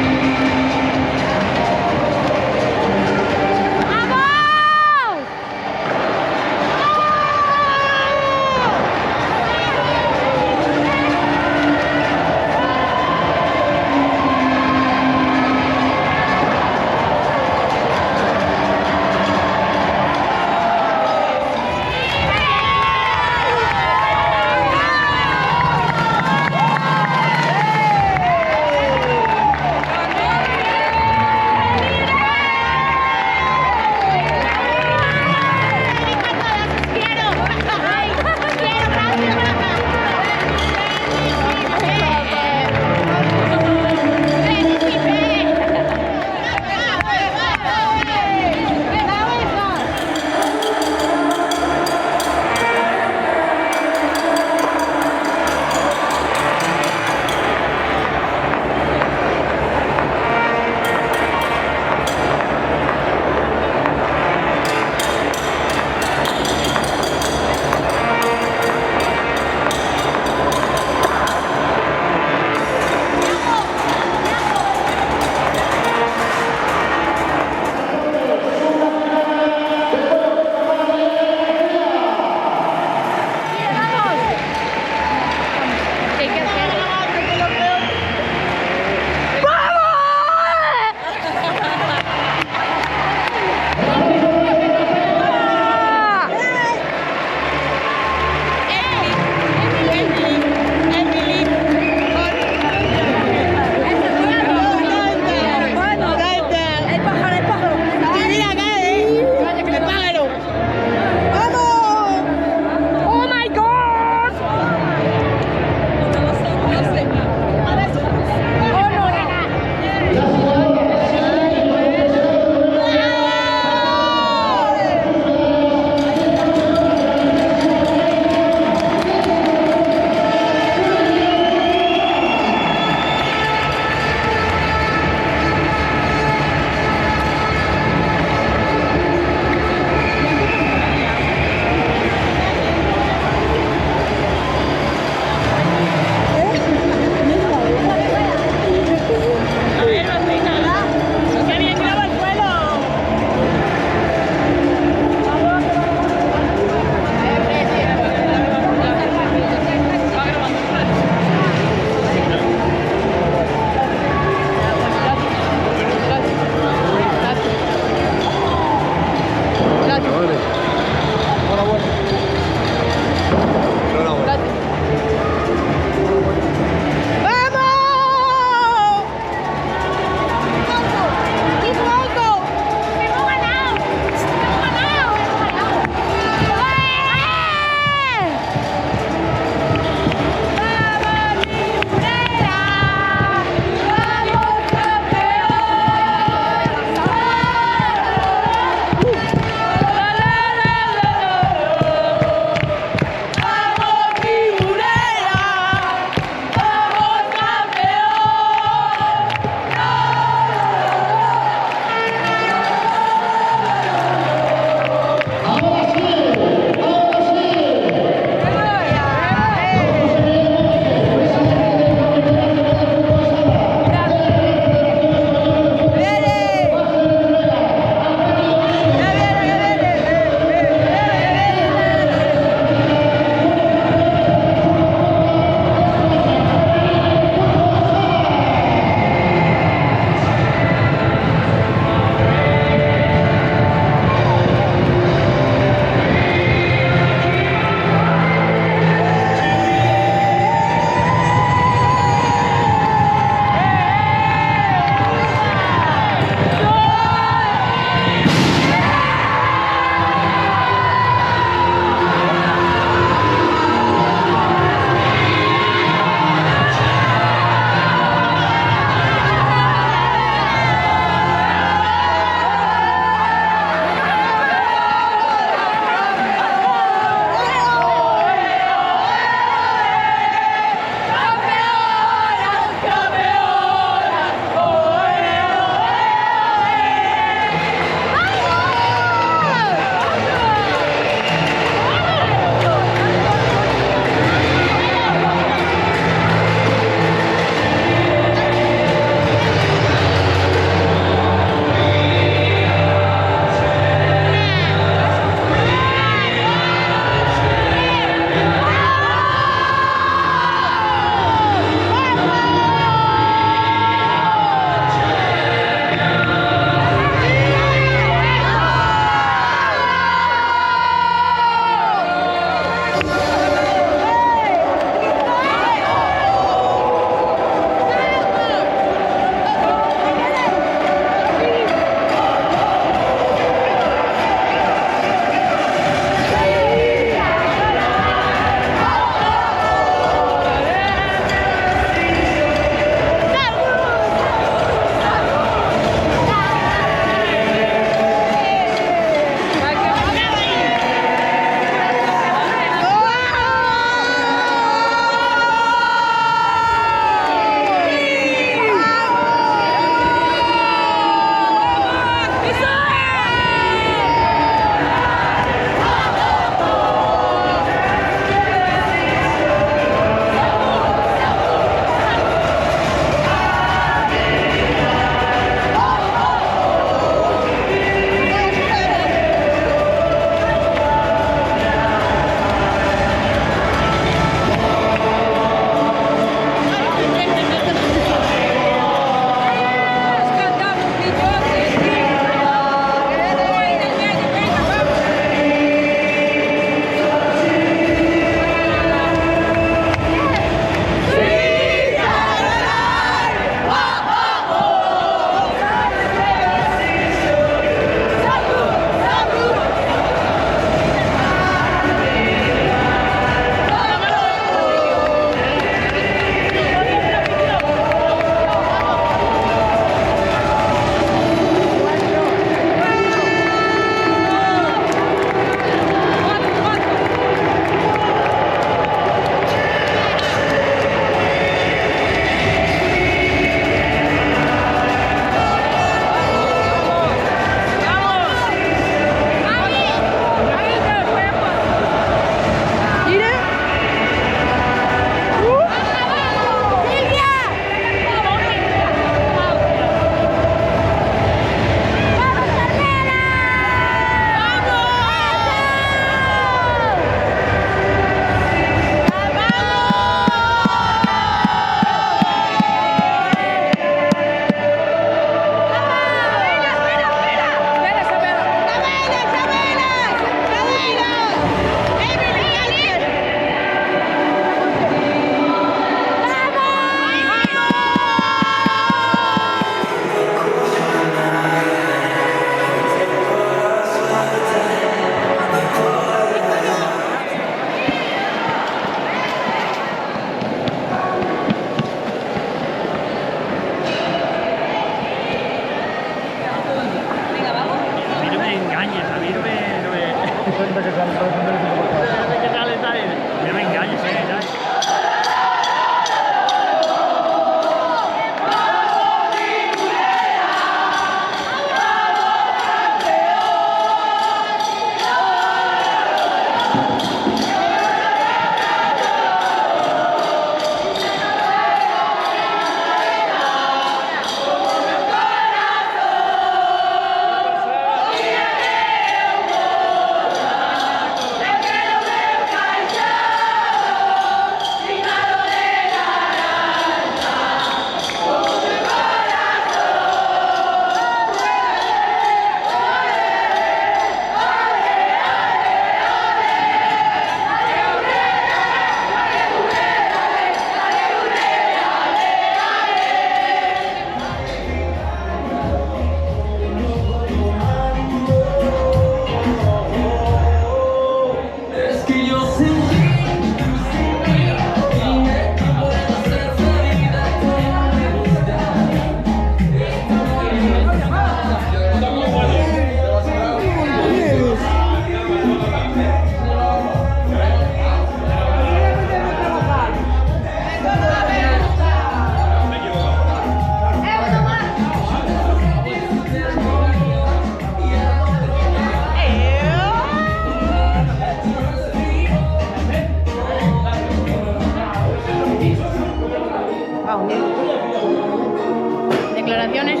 Declaraciones.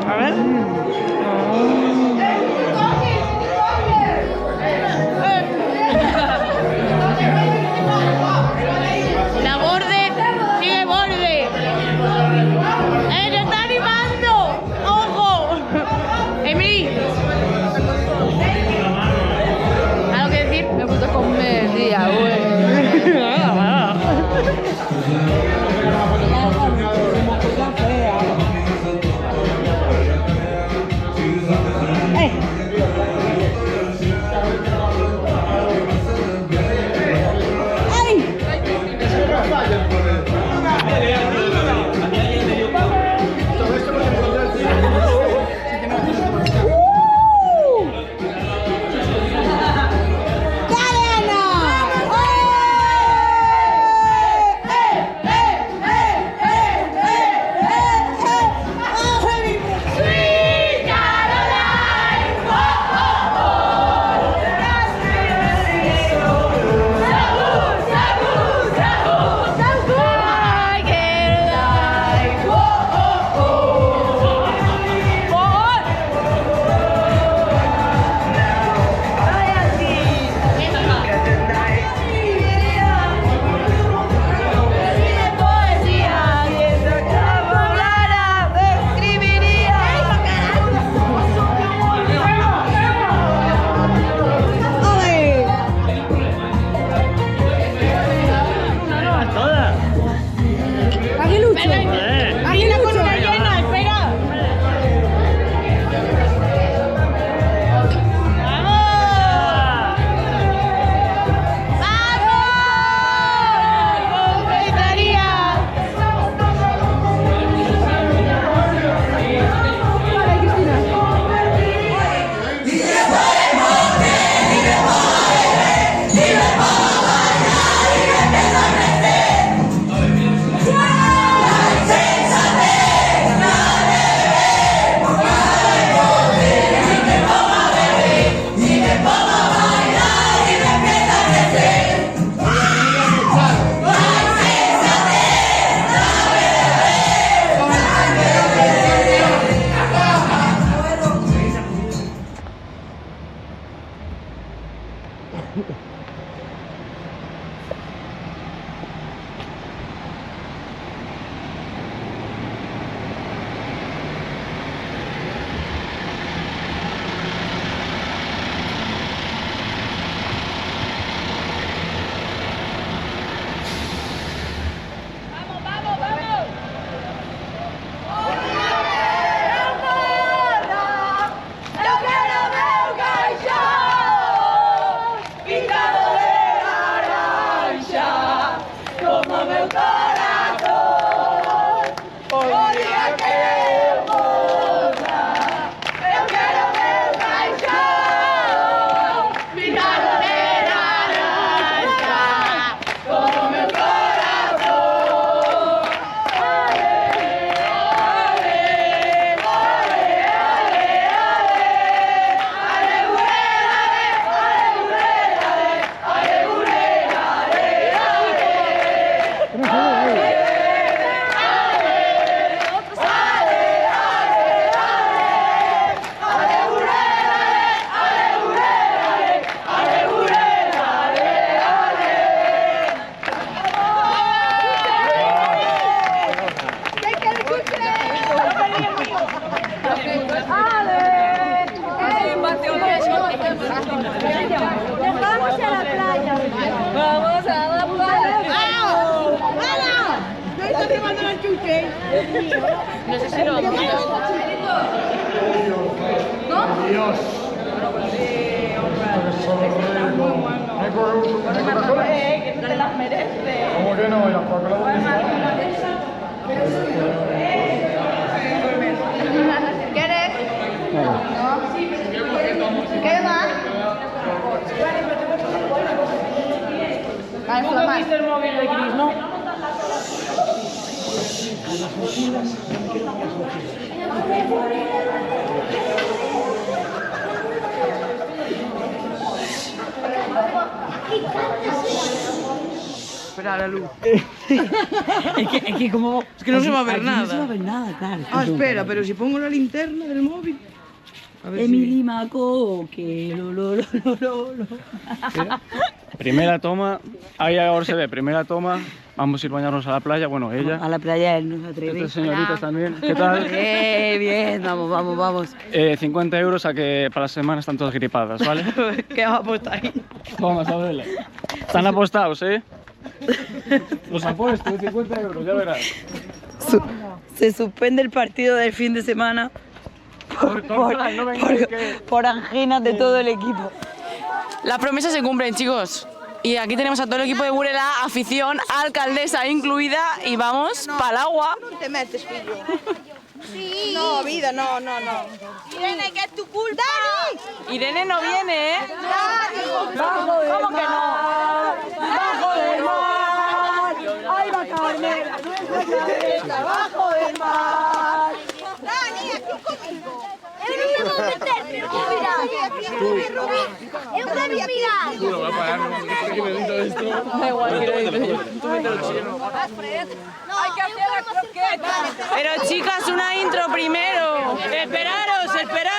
A ver. La Borde sigue Borde. ¡Se está animando! ¡Ojo! Emily. ¿Algo que decir? Me gusta comer, tía, güey. Yo quiero ver un gallo pintado Vamos a la playa. Vamos a la playa. ¡Hala! No está remando la chuche. No sé si lo vamos a Dios. Que no te las mereces. ¿Cómo que no? ¿Y las ¿Quieres? ¿Quieres más? ¿Nunca viste el móvil de Cris, no? Espera la luz. es que como... Es que no se va a ver nada. No se va a ver nada, claro. Ah, espera, pero si pongo la linterna del móvil... A ver Emily Maco, que lo. Primera toma, ahí ahora se ve, primera toma, vamos a ir a bañarnos a la playa, bueno, ella. A la playa él no se atreve. Estas señoritas también, ¿qué tal? Bien, vamos. 50 euros a que para la semana están todas gripadas, ¿vale? ¿Qué va a apostar ahí? Vamos a verla. Están apostados, ¿eh? Los apuesto, 50 euros, ya verás. Se suspende el partido del fin de semana por anginas de todo el equipo. Las promesas se cumplen, chicos. Y aquí tenemos a todo el equipo de Burela, afición, alcaldesa incluida, y vamos para el agua. No te metes, pillo. Sí. No, vida, no. Irene, que es tu culpa. ¡Dani! Irene no viene, ¿eh? ¡Dani! ¿Cómo que no? ¡Bajo del mar! ¡Ahí va Carmen! ¡Bajo del mar! ¡Dani, aquí conmigo! Eu non me vou meter, pero que mirar. Eu quero mirar. Lo voy a pagar, no sé qué me dicho esto. Da igual, quiero ir. Tú mételo chino. No, hay que hacer la croqueta. Pero chicas, una intro primero. Esperaros. Espera.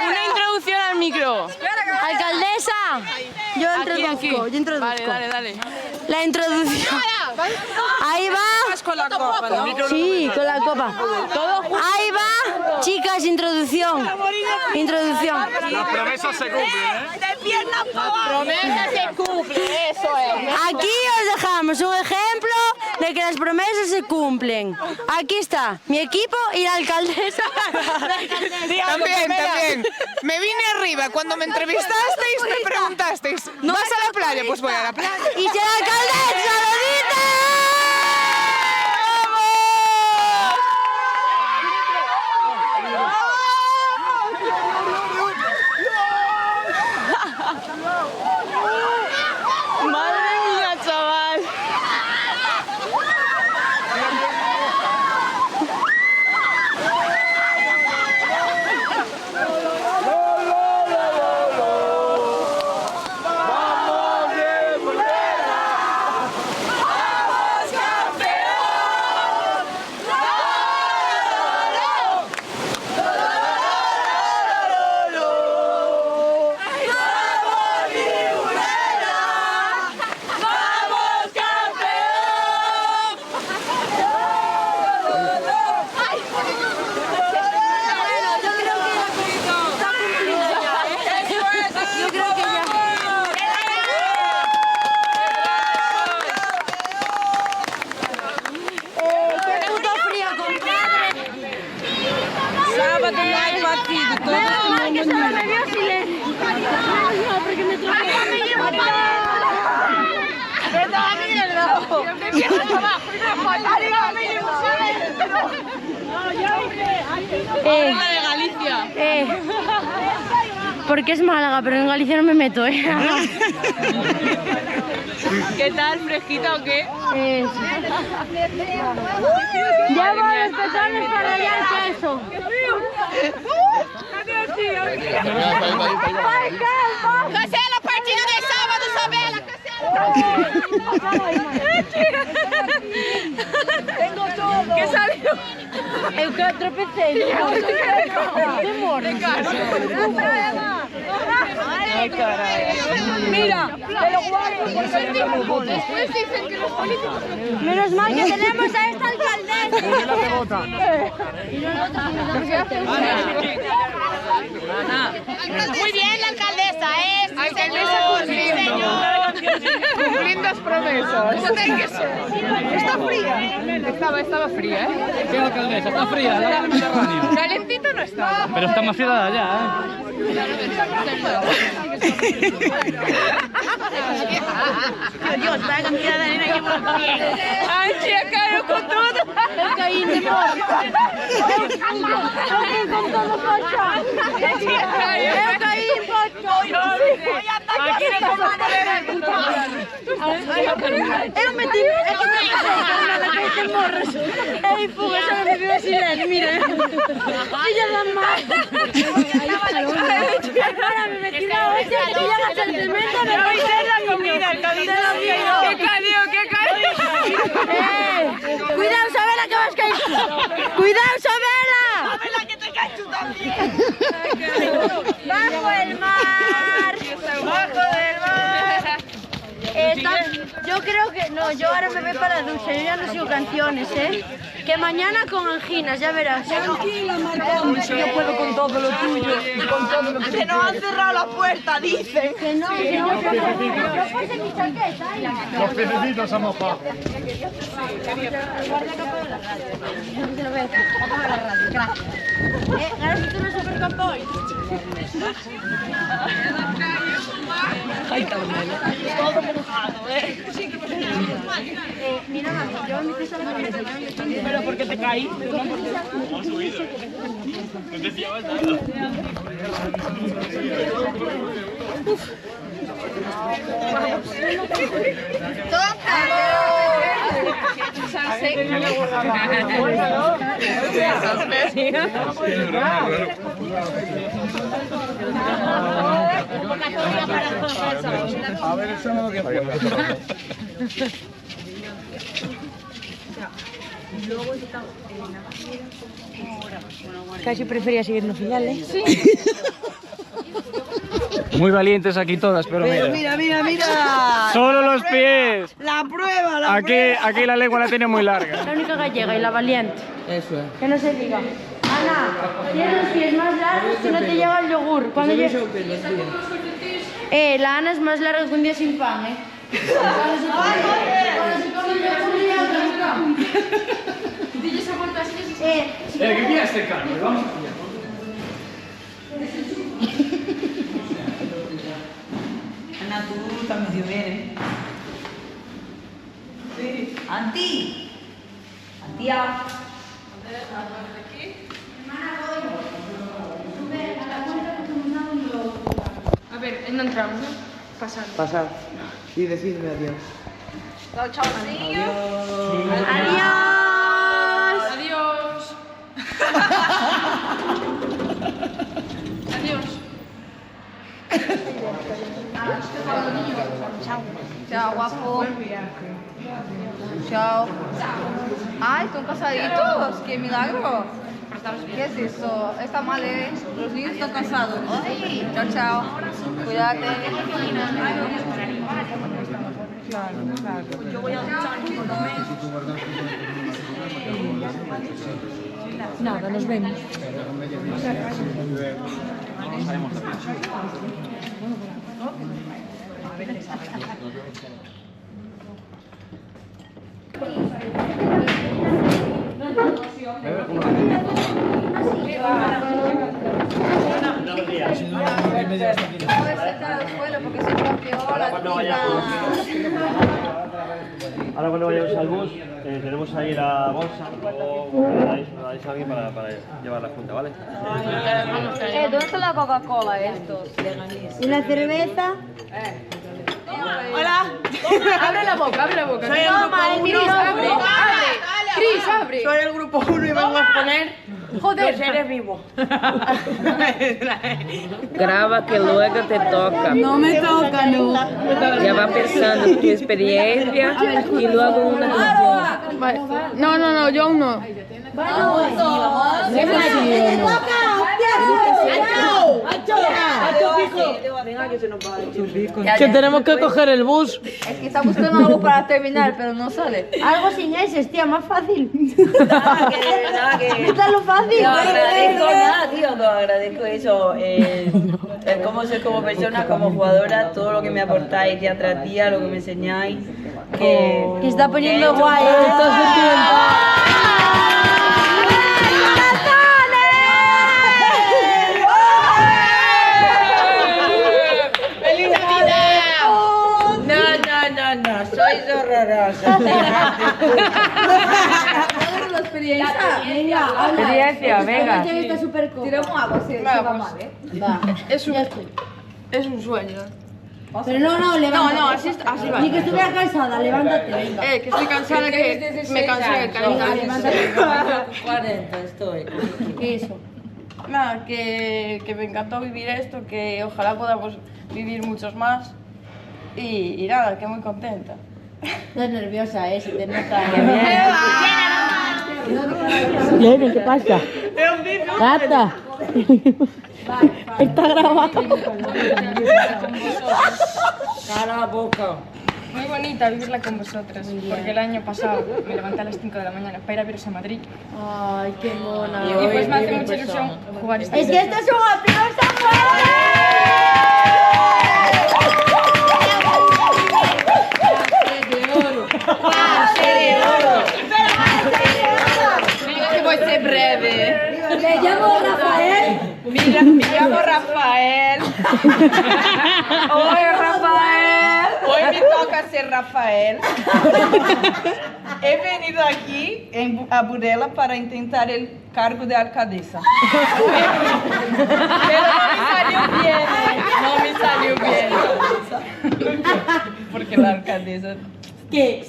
Una introducción al micro. Alcaldesa, yo introduzco. Dale. La introducción. Ahí va. Con la copa, ¿no? Sí, con la copa. Ahí va, chicas, introducción. Las promesas se cumplen, ¿eh? La promesa se cumple, eso es. Aquí os dejamos un ejemplo de que las promesas se cumplen. Aquí está mi equipo y la alcaldesa. También. Me vine arriba. Cuando me entrevistasteis, me preguntasteis, ¿vas a la playa? Pues voy a la playa. Y si la alcaldesa lo dice... Madre mía, chaval. La de Galicia. Porque es Málaga, pero en Galicia no me meto, ¿eh? ¿Qué tal? ¿Fresquita o qué? Llevo los pezones para allá el queso. Cancela o partido de sábado, Isabela! Tengo todo! ¿Qué salió? Eu que tropecei. Ay, caray. Mira, te lo guardo. Después dicen que los políticos... Menos mal que tenemos a esta alcaldesa. Burela te vota. Muy bien, la alcaldesa, ¿eh? Alcaldesa cumpliendo las promesas. Eso tiene que ser. Está fría. Estaba fría, ¿eh? ¿Qué alcaldesa? Está fría, la del Mediterráneo. Calentito no está. Pero está más fría de allá, Dios, la cantidad de arena que hemos comido. Ay, chica, con todo. El caín de morro. Con todo, pocha. El caín, pocha. Aquí no podemos eu meti, é que me casei la que te morros. Ei, fuga, só me viu silêncio, mira. Filha da mãe. Ahora me metí la hostia y ya hasta el cemento me voy a hacer la comida, el caldo. ¡Qué calio! Cuidado, Sabela, que vas a caer. Cuidado, Sabela. Sabela, que te caes tú también. Bajo el mar. Bajo del mar. Yo creo que... No, yo ahora me voy para la ducha, yo ya no sigo canciones, ¿eh? Que mañana con anginas, ya verás. Tranquila, Marcón. Yo puedo con todo lo tuyo y con todo lo que nos han cerrado la puerta, dicen. Que no, yo puse mi chaqueta ahí. Los pececitos somos pocos. Guarda capa de la radio. No se lo voy a decir, capa de la radio, gracias. Ahora sí tú no super campo hoy. Ay, todo mojado, Mira, Marco, yo me puse la cabeza. Pero porque te caí. A ver el sábado que juega. Casi prefería seguir en final, ¿eh? Sí. Muy valientes aquí todas, pero mira. Mira. Solo los pies. La prueba, Aquí la lengua la tiene muy larga. La única gallega y la valiente. Eso es. Que no se diga. Ana, tienes los pies más largos que no te llega el yogur. Cuando la Ana es más larga que un día sin pan, ¿eh? Cuando se come el yogur ya Dile esa vuelta así. ¿Qué quieres este Carmen? Vamos allá. Ana, tú estás medio bien, ¿eh? Sí. Anti. Antía. A ver, no entramos, ¿no? Pasad. Pasad y decidme adiós. Chao, Adiós. Adiós. Adiós. Chao, guapo. Chao. Ay, están casaditos. ¡Qué milagro! ¿Qué es eso? Está mal, ¿eh? Los niños están casados. Chao, chao. Cuídate. Yo voy a luchar por lo menos. Nada, nos vemos. Ahora cuando vayamos al bus, tenemos ahí la bolsa, luego me dais a alguien para llevar la junta, ¿vale? ¿Dónde está la Coca-Cola estos? ¿Y la cerveza? Hola. Abre la boca. Soy el grupo 1. Cris, abre. Soy el grupo 1 y vengo a exponer los seres vivos. Graba que luego te toca. No me toca, no. Ya va pensando tu experiencia y luego una canción. No, yo aún no. Venga, que se nos va. Que tenemos que coger el bus. Es que está buscando algo para terminar, pero no sale. Algo sin S, tía, más fácil. Nada, que... ¿Qué tal lo fácil? Yo agradezco nada, tío, no agradezco eso. El cómo soy como persona, como jugadora, todo lo que me aportáis día tras día, lo que me enseñáis. Que está poniendo guay, No, sois horrorosos. Experiencia, venga. Está súper cómodo. Tiramos agua, sí, va mal, Es un sueño. Pero no, levántate. No, así va. Ni que estuviera cansada, levántate, venga. Que estoy cansada, que me cansé del calendario. Levántate. 40 estoy. ¿Qué es eso? Nada, que me encantó vivir esto, que ojalá podamos vivir muchos más. Y nada, que muy contenta. Estás nerviosa, se te nota. Bien, ¿qué pasa? Gata. Está grabado. Cara, boca. Muy bonita vivirla con vosotras, porque el año pasado me levanté a las 5 de la mañana para ir a veros a Madrid. Ay, qué mona. Y pues me hace mucha ilusión jugar este Es que esto es un aplauso fuerte. Venga, que voy a ser breve. Me llamo Rafael. Me llamo Rafael. Hoy Rafael. Hoy me toca ser Rafael. He venido aquí a Burela para intentar el cargo de alcaldesa. Pero no me salió bien. No me salió bien. Porque la alcaldesa... ¿Qué?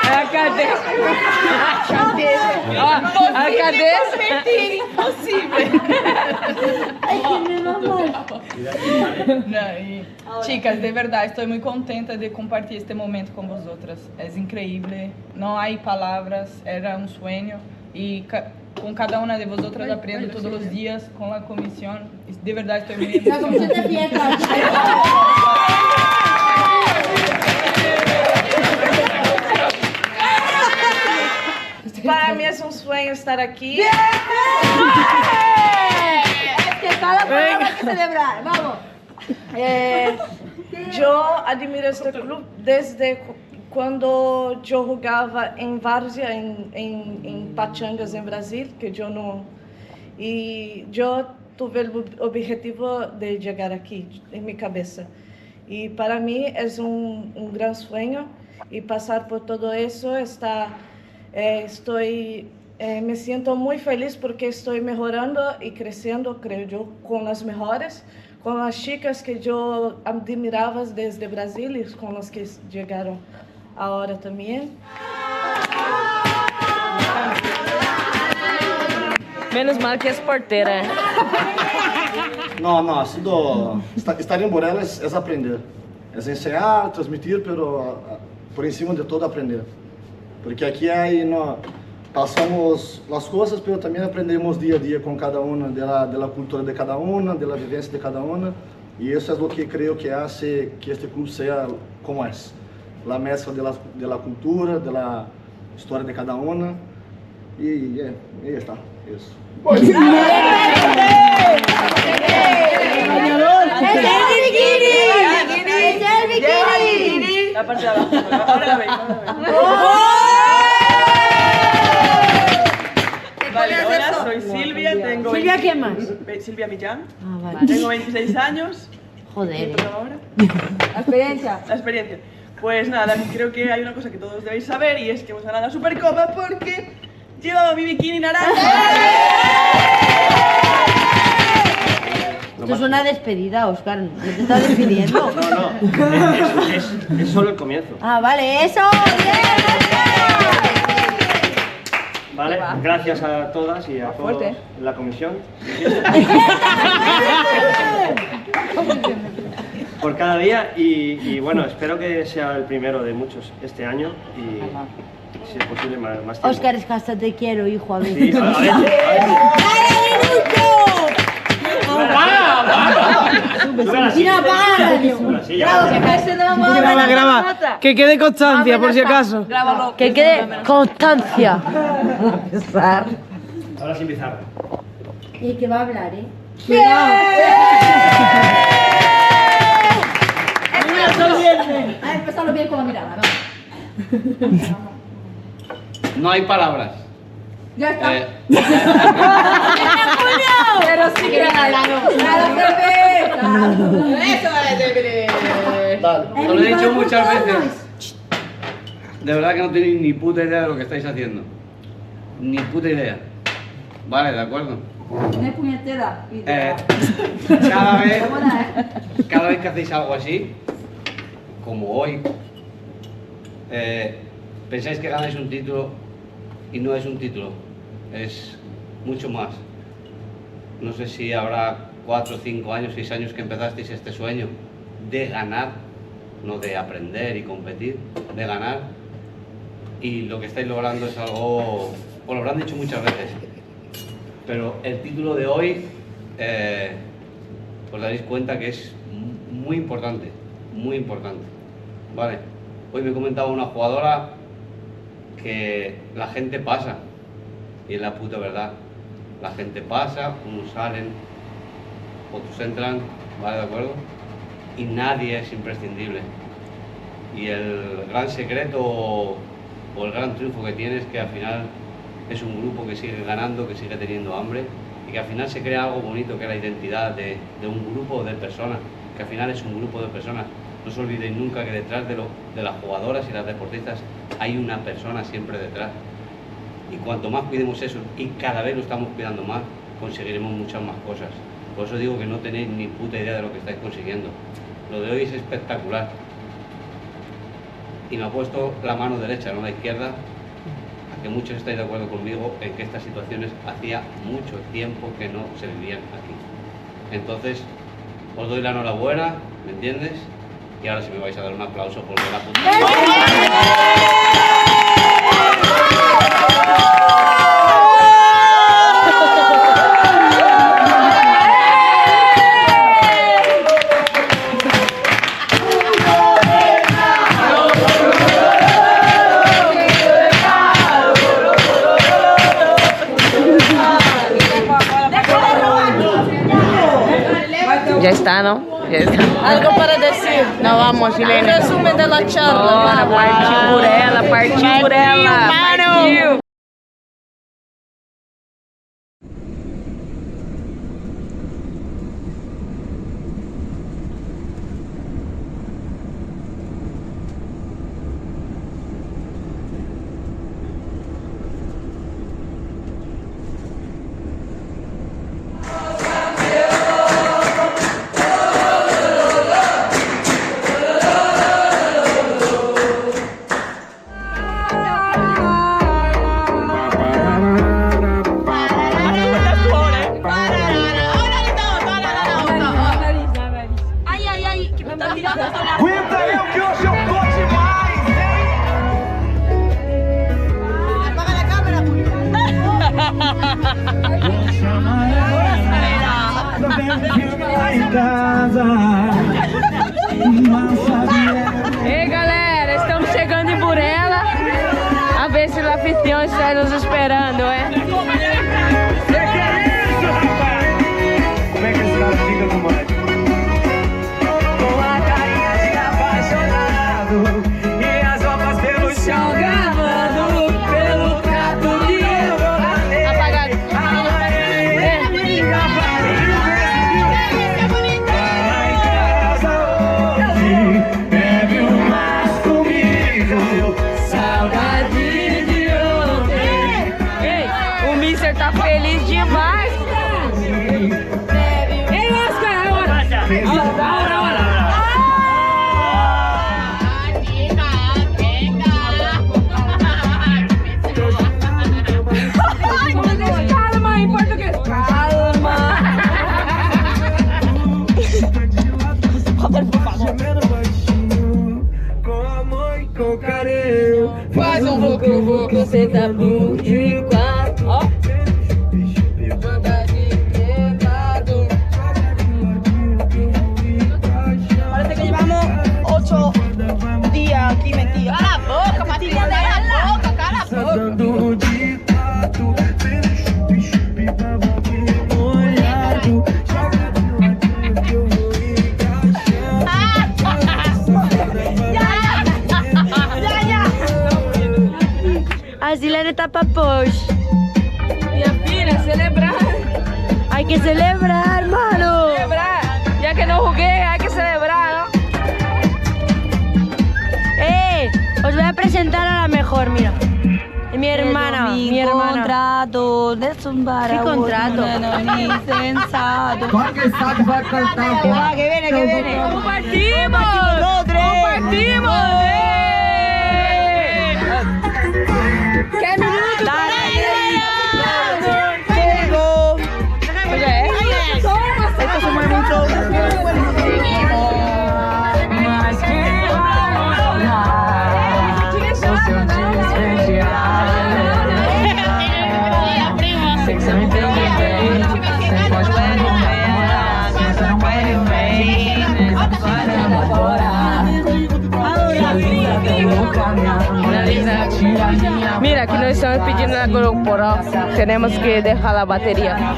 Alcaldesa. Imposible. Ay, que me va mal. Chicas, de verdad, estoy muy contenta de compartir este momento con vosotras. Es increíble, no hay palabras, era un sueño. Y con cada una de vosotras aprendo todos los días con la comisión. De verdad, estoy muy emocionada. La comisión de fiestas. Para mí es un sueño estar aquí. ¡Bien! Es que cada programa hay que celebrar, vamos. Yo admiro este club desde cuando yo jugaba en Várzea, en Pachangas, en Brasil, que yo no... Y yo tuve el objetivo de llegar aquí, en mi cabeza. Y para mí es un gran sueño y pasar por todo eso está... me siento muy feliz porque estoy mejorando y creciendo, creo yo, con las mejores, con las chicas que yo admiraba desde Brasil y con las que llegaron ahora también. Menos mal que es portera. No, ha sido... Estar en Burela es aprender. Es enseñar, transmitir, pero por encima de todo aprender. Porque aquí pasamos las cosas, pero también aprendemos día a día con cada una, de la cultura de cada una, de la vivencia de cada una. Y eso es lo que creo que hace que este club sea como es. La mezcla de la cultura, de la historia de cada una. Y ya está, eso. La parte de abajo, ahora la veis. Vale, hola, soy Silvia, tengo... ¿Silvia qué más? Silvia Millán. Ah, vale. Tengo 26 años. Joder. La experiencia. La experiencia. Pues nada, creo que hay una cosa que todos debéis saber y es que hemos ganado la Supercopa porque llevaba mi bikini naranja. Esto es una despedida, Óscar. ¿No te estás despidiendo? No. Es solo el comienzo. Ah, vale, eso. Vale, gracias a todas y a todos la comisión. Por cada día y bueno, espero que sea el primero de muchos este año y si es posible más tiempo. Óscar, es que hasta te quiero, hijo, a ver. Sí, a ver. Graba. Que quede constancia, por si acaso. Que quede constancia. Ahora sin pizarra. Y que va a hablar, ¿eh? Ha empezado bien con la mirada, ¿no? No hay palabras. Ya está. Pero sí que la cerveza. Eso es de Os lo he dicho muchas veces. De verdad que no tenéis ni puta idea de lo que estáis haciendo. Ni puta idea. Vale, de acuerdo. No es puñetera. Cada vez que hacéis algo así, como hoy, pensáis que ganáis un título y no es un título, es mucho más. No sé si habrá 4, 5 años, 6 años que empezasteis este sueño de ganar, no de aprender y competir, de ganar, y lo que estáis logrando es algo, os lo habrán dicho muchas veces, pero el título de hoy os daréis cuenta que es muy importante, ¿vale? Hoy me comentaba una jugadora que la gente pasa, y es la puta verdad, la gente pasa, unos salen, otros entran, ¿vale? ¿De acuerdo? Y nadie es imprescindible. Y el gran secreto o el gran triunfo que tiene es que al final es un grupo que sigue ganando, que sigue teniendo hambre y que al final se crea algo bonito que es la identidad de un grupo de personas, que al final es un grupo de personas. No os olvidéis nunca que detrás de las jugadoras y las deportistas hay una persona siempre detrás. Y cuanto más cuidemos eso, y cada vez lo estamos cuidando más, conseguiremos muchas más cosas. Por eso digo que no tenéis ni puta idea de lo que estáis consiguiendo. Lo de hoy es espectacular. Y me ha puesto la mano derecha, no la izquierda, a que muchos estáis de acuerdo conmigo en que estas situaciones hacía mucho tiempo que no se vivían aquí. Entonces, os doy la enhorabuena, ¿me entiendes? Y ahora sí me vais a dar un aplauso por la puta. Ya está, ¿no? Ya está. Algo para decir. No, vamos, Silene. Resumen de la charla. Partiu por ela, partiu por ela. Partiu. Ei, galera, estamos chegando em Burela. A ver se o anfitrião está nos esperando, é? Como é que esse cara fica com mais? Com a carinha de apaixonado e as roupas pelo chão gravando pelo prato de apagado. Bebe mais comigo, saudade de ontem. Ei, o Mister dando de quatro, vendo chup-chup, babado, molhado. Joga de lado que eu vou encaixar. Así la etapa posh. Y a fina, celebrar. Hay que celebrar, hermano. Celebrar. Ya que no jugué, hay que celebrar, ¿no? Os voy a presentar a la mejor, mira. Mi hermana, mi hermana. Contrato de zumbar. ¿Qué contrato? Insensato. Que va, que viene, que viene. ¡Compartimos! ¡Compartimos! ¡Qué minuto! Esto se mueve mucho. Mira, aquí nos estamos pidiendo la corporal. Tenemos que dejar la batería.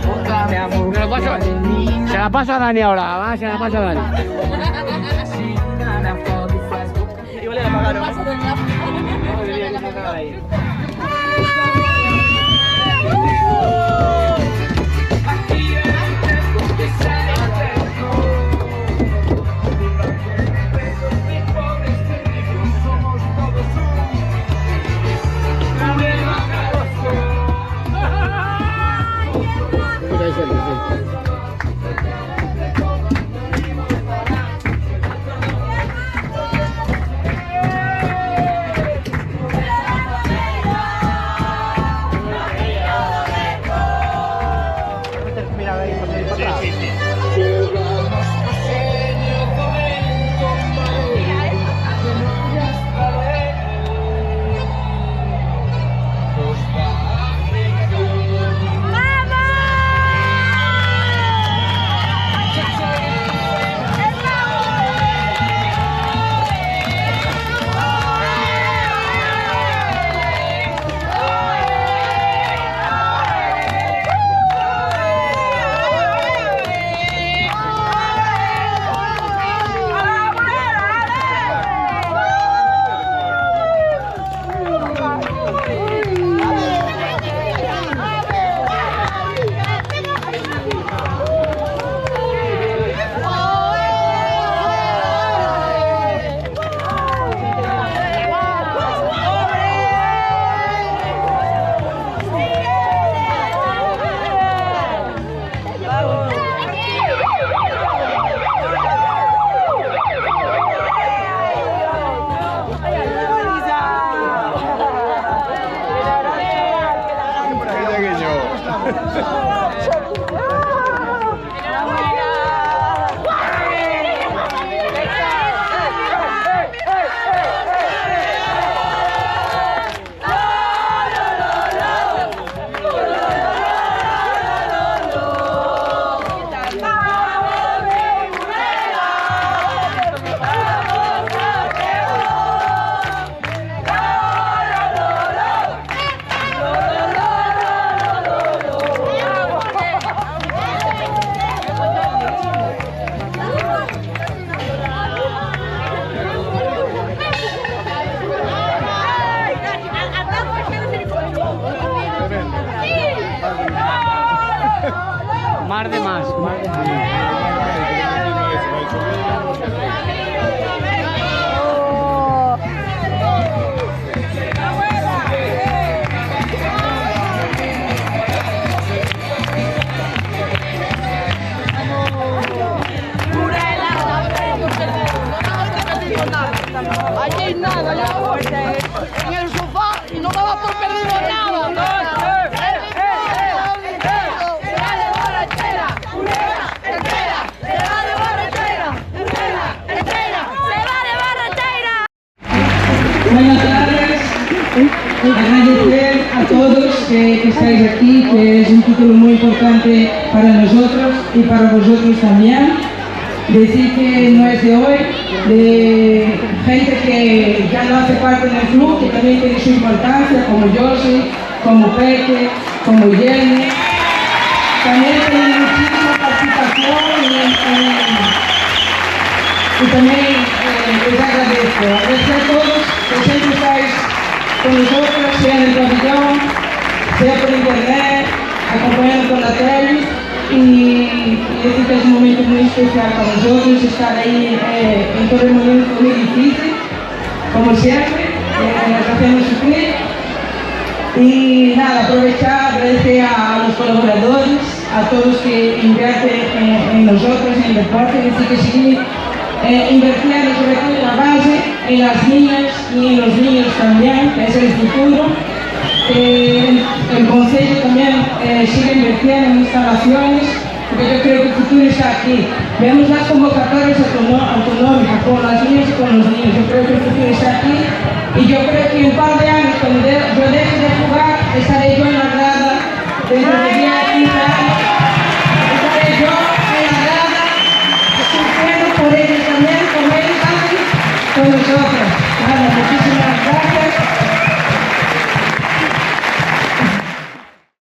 Se la paso a Dani ahora, va, se la paso a Dani. Igual le la pagaron. Mar de más, mar de más. Allí nada, ya en el sofá y no daba por perdido nada. Buenas tardes, agradecer a todos que estáis aquí, que es un título muy importante para nosotros y para vosotros también. decir que no es de hoy, de gente que ya no hace parte del club, que también tiene su importancia, como Josie, como Peque, como Jenny. También tienen muchísima participación y también les agradezco. Agradecer a todos que siempre estáis con nosotros, sea en el pabellón, sea por internet, acompañando por la tele, y decir que es un momento muy especial para nosotros estar ahí en Torremolinos. Fue muy difícil, como siempre, nos hacemos sufrir. Y nada, aprovechar, agradecer a los colaboradores, a todos que invierten en nosotros, en el deporte, decir que seguir invirtiendo sobre todo en la base, en las niñas y en los niños también, que es el futuro. El Consejo también sigue invirtiendo en instalaciones, porque yo creo que el futuro está aquí. Vemos las convocatorias autonómicas con las niñas y con los niños. Yo creo que el futuro está aquí y yo creo que en un par de años, cuando yo deje de jugar, estaré yo en la grada dentro